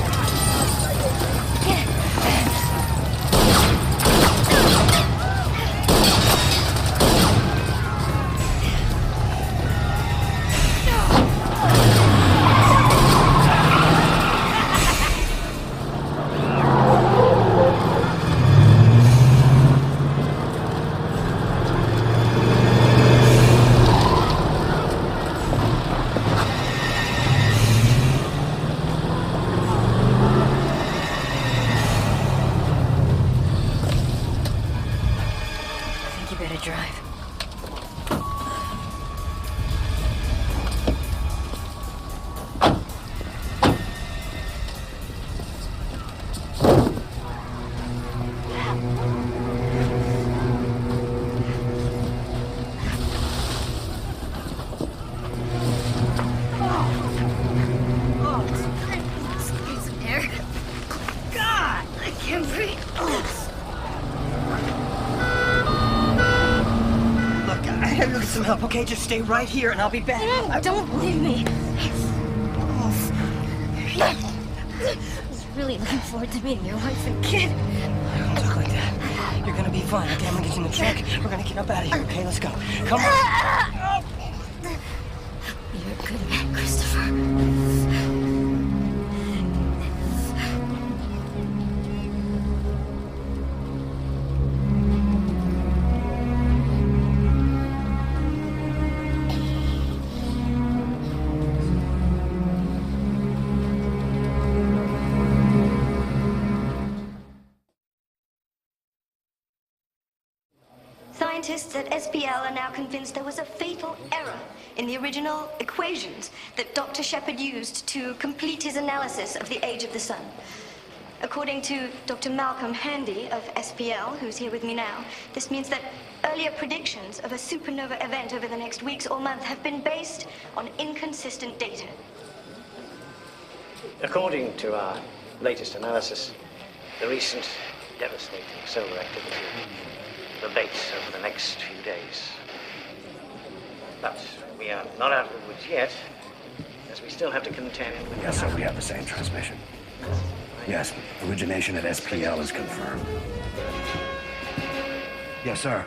I think you better drive. Squeeze some air. God, I can't breathe. Look, I have to get some help, okay? Just stay right here and I'll be back. No, don't leave me. I was really looking forward to meeting your wife and kid. Don't look like that. You're gonna be fine, okay? I'm gonna get you in the truck. We're gonna get up out of here, okay? Let's go. Come on. You're a good man, Christopher. Scientists at SPL are now convinced there was a fatal error in the original equations that Dr. Shepard used to complete his analysis of the age of the sun. According to Dr. Malcolm Handy of SPL, who's here with me now, this means that earlier predictions of a supernova event over the next weeks or month have been based on inconsistent data. According to our latest analysis, the recent devastating solar activity abates over the next few days. But we are not out of the woods yet, as we still have to contend with... Yes, sir, we have the same transmission. Yes, origination at SPL is confirmed. Yes, sir.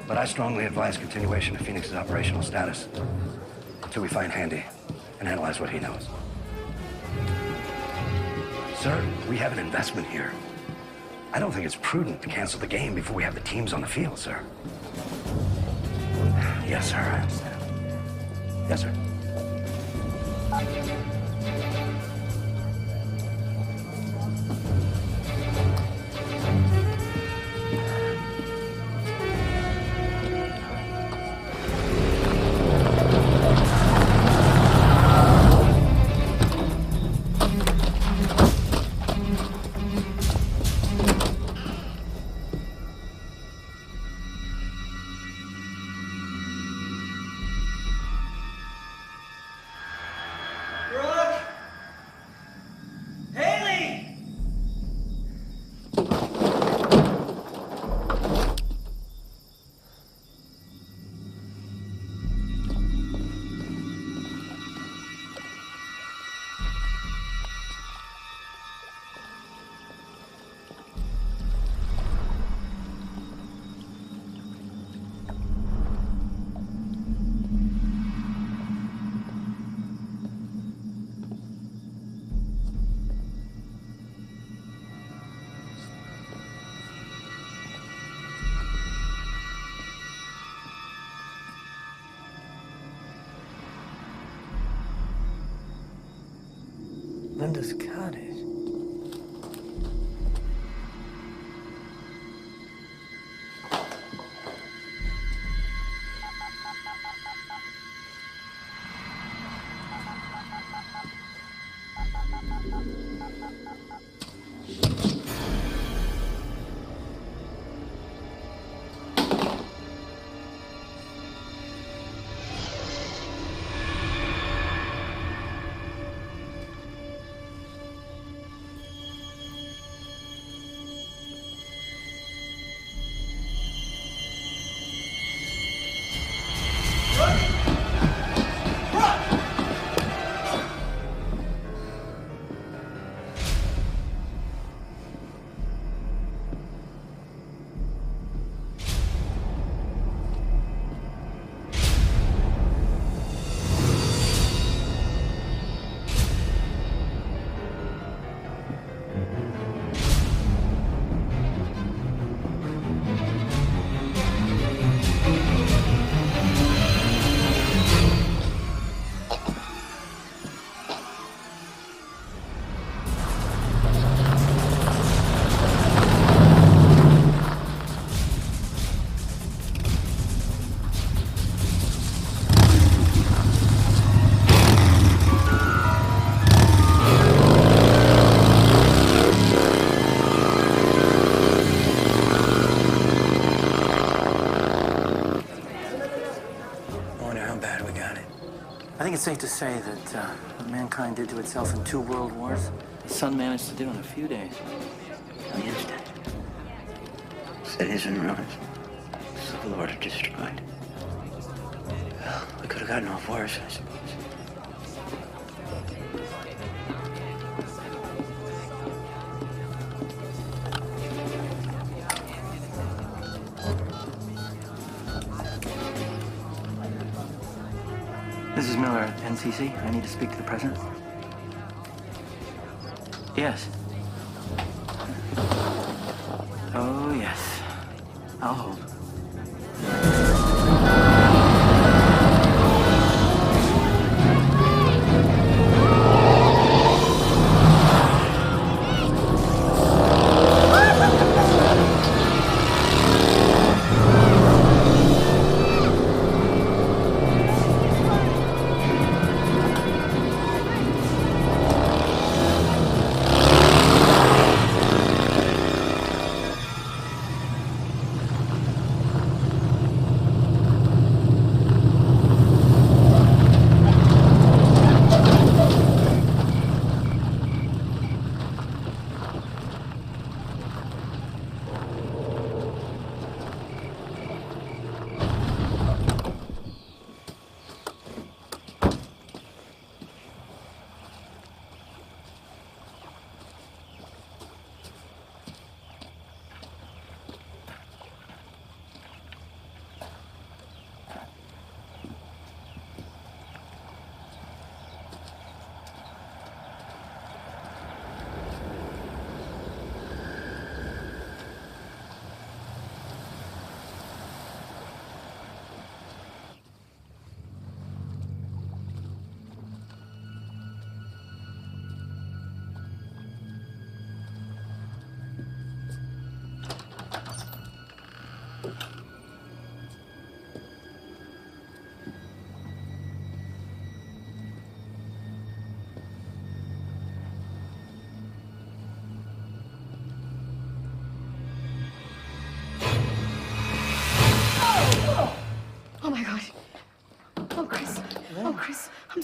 But I strongly advise continuation of Phoenix's operational status until we find Handy and analyze what he knows. Sir, we have an investment here. I don't think it's prudent to cancel the game before we have the teams on the field, sir. Yes, sir, I understand. Yes, sir. Linda's cottage. I think it's safe to say that what mankind did to itself in 2 world wars, the sun managed to do in a few days. The instant. Cities in ruins. Civil order destroyed. Well, we could have gotten off worse, I suppose. This is Miller at NCC. I need to speak to the president. Yes. Oh, yes. I'll hold.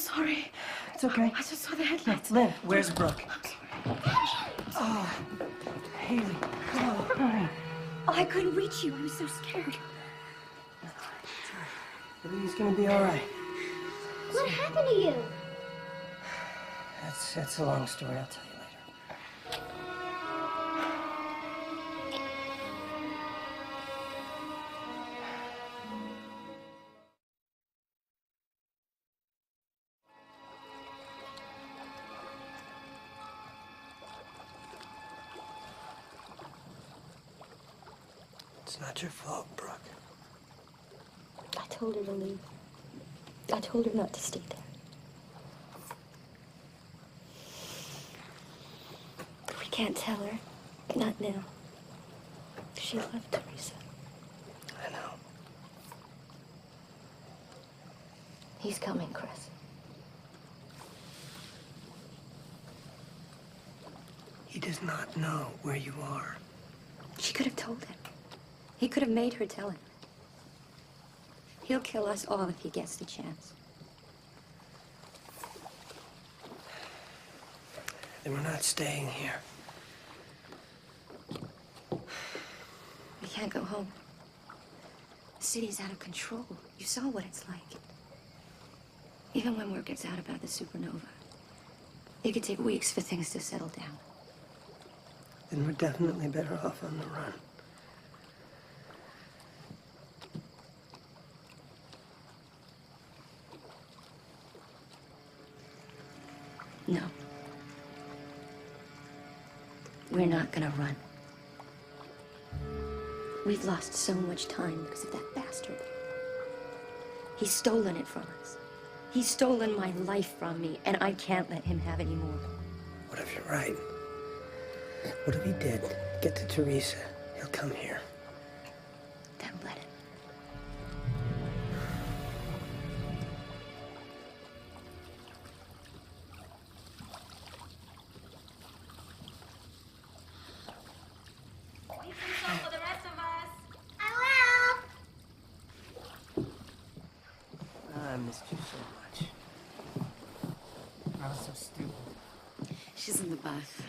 sorry. It's okay. I just saw the headlights. Lynn, where's Brooke? Oh, Haley, come on, honey. Oh, I couldn't reach you. I was so scared. Everything's gonna be all right. What happened to you? That's a long story. I'll tell you later. It's not your fault, Brooke. I told her to leave. I told her not to stay there. We can't tell her. Not now. She loved Teresa. I know. He's coming, Chris. He does not know where you are. She could have told him. He could have made her tell him. He'll kill us all if he gets the chance. Then we're not staying here. We can't go home. The city's out of control. You saw what it's like. Even when word gets out about the supernova, it could take weeks for things to settle down. Then we're definitely better off on the run. No. We're not gonna run. We've lost so much time because of that bastard. He's stolen it from us. He's stolen my life from me, and I can't let him have any more. What if you're right? What if he did get to Teresa? He'll come here. Then let him. For the rest of us. I will. I missed you so much. I was so stupid. She's in the bath.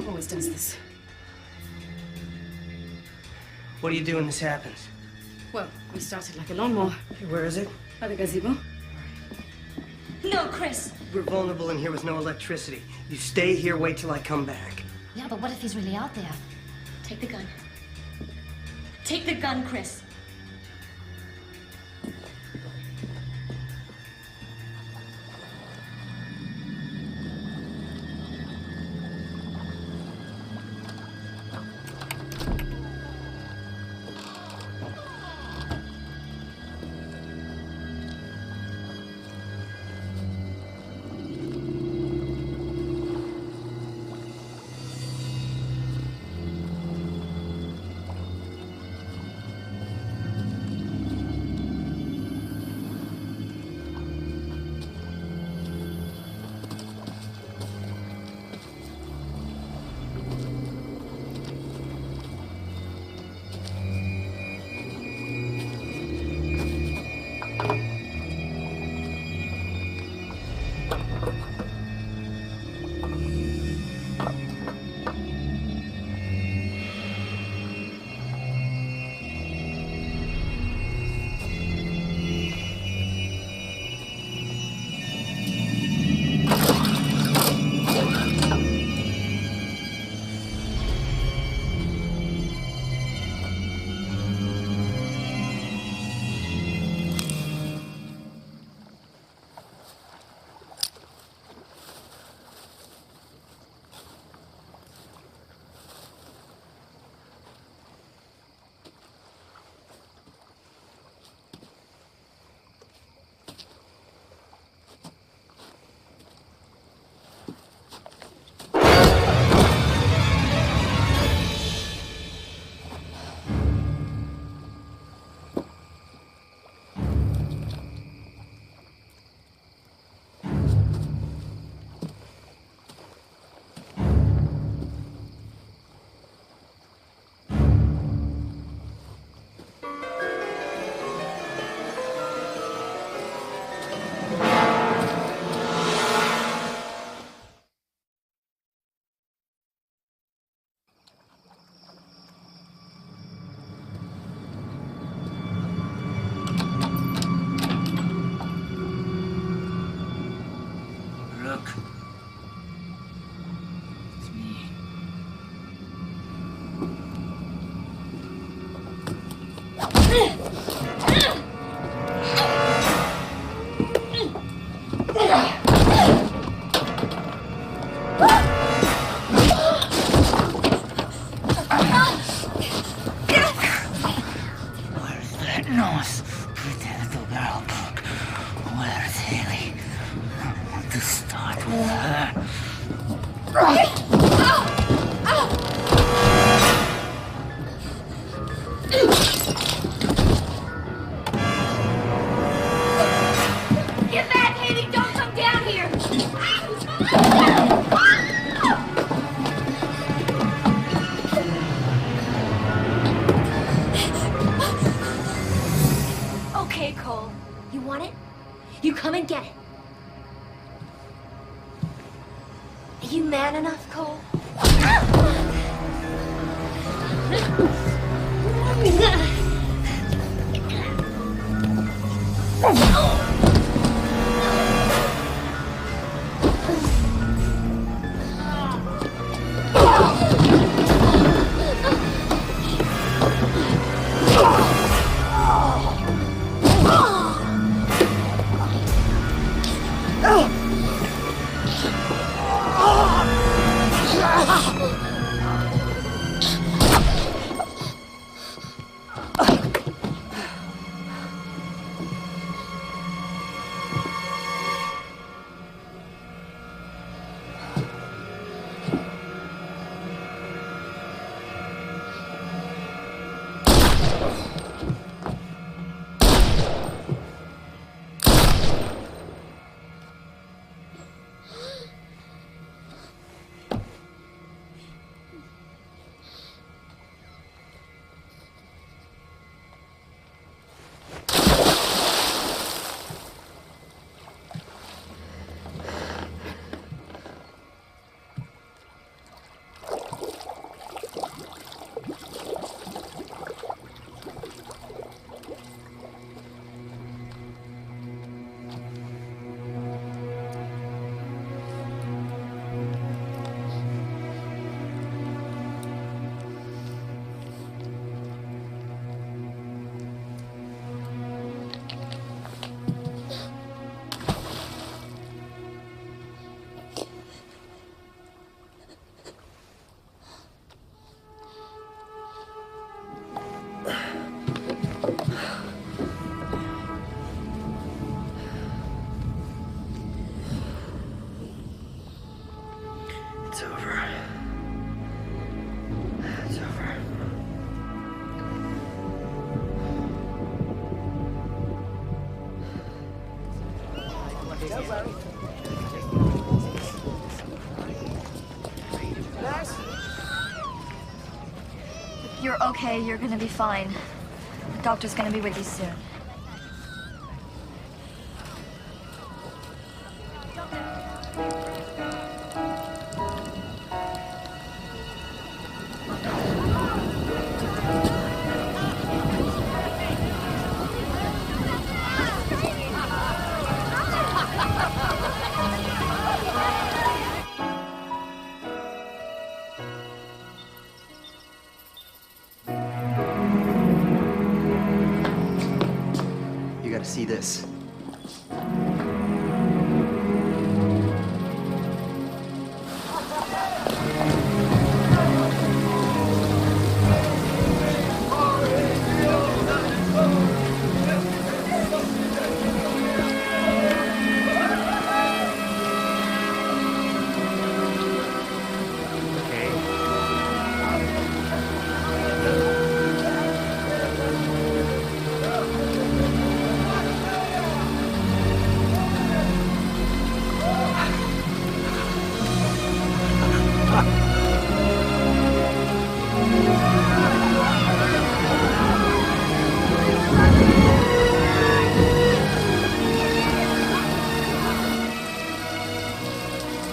Always does this. What do you do when this happens? Well, we started like a lawnmower. Okay, where is it? By the gazebo. No, Chris! We're vulnerable in here with no electricity. You stay here, wait till I come back. Yeah, but what if he's really out there? Take the gun. Take the gun, Chris. Look. It's me. Where's that nose? Pretend little girl, Brooke. Where's Haley? I want to start with her. Get back, Haley! Don't come down here! Okay, Cole. You want it? You come and get it. Are you man enough, Cole? It's over. It's over. If you're okay, you're gonna be fine. The doctor's gonna be with you soon. You gotta see this.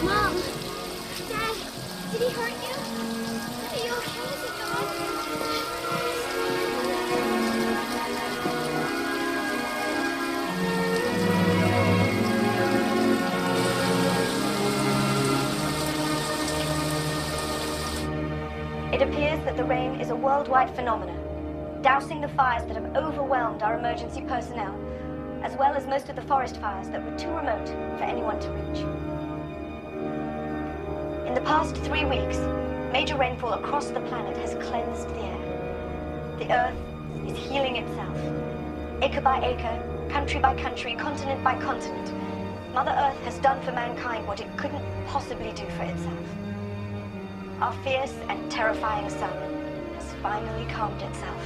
Mom! Dad! Did he hurt you? Are you okay? Is it gone? It appears that the rain is a worldwide phenomenon, dousing the fires that have overwhelmed our emergency personnel, as well as most of the forest fires that were too remote for anyone to reach. In the past 3 weeks, major rainfall across the planet has cleansed the air. The Earth is healing itself. Acre by acre, country by country, continent by continent, Mother Earth has done for mankind what it couldn't possibly do for itself. Our fierce and terrifying sun has finally calmed itself.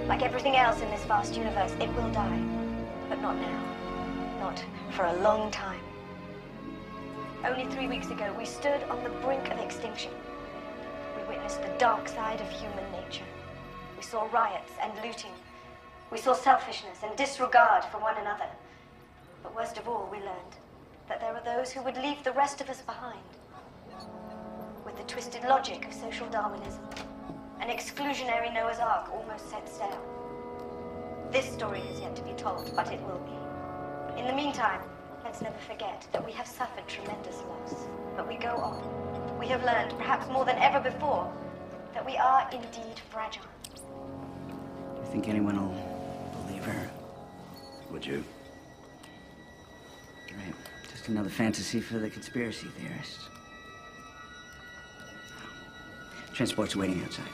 Like everything else in this vast universe, it will die. But not now. Not for a long time. Only 3 weeks ago, we stood on the brink of extinction. We witnessed the dark side of human nature. We saw riots and looting. We saw selfishness and disregard for one another. But worst of all, we learned that there are those who would leave the rest of us behind. With the twisted logic of social Darwinism, an exclusionary Noah's Ark almost set sail. This story has yet to be told, but it will be. In the meantime, let's never forget that we have suffered tremendous loss. But we go on. We have learned, perhaps more than ever before, that we are indeed fragile. You think anyone will believe her? Would you? Right. Just another fantasy for the conspiracy theorists. Transport's waiting outside.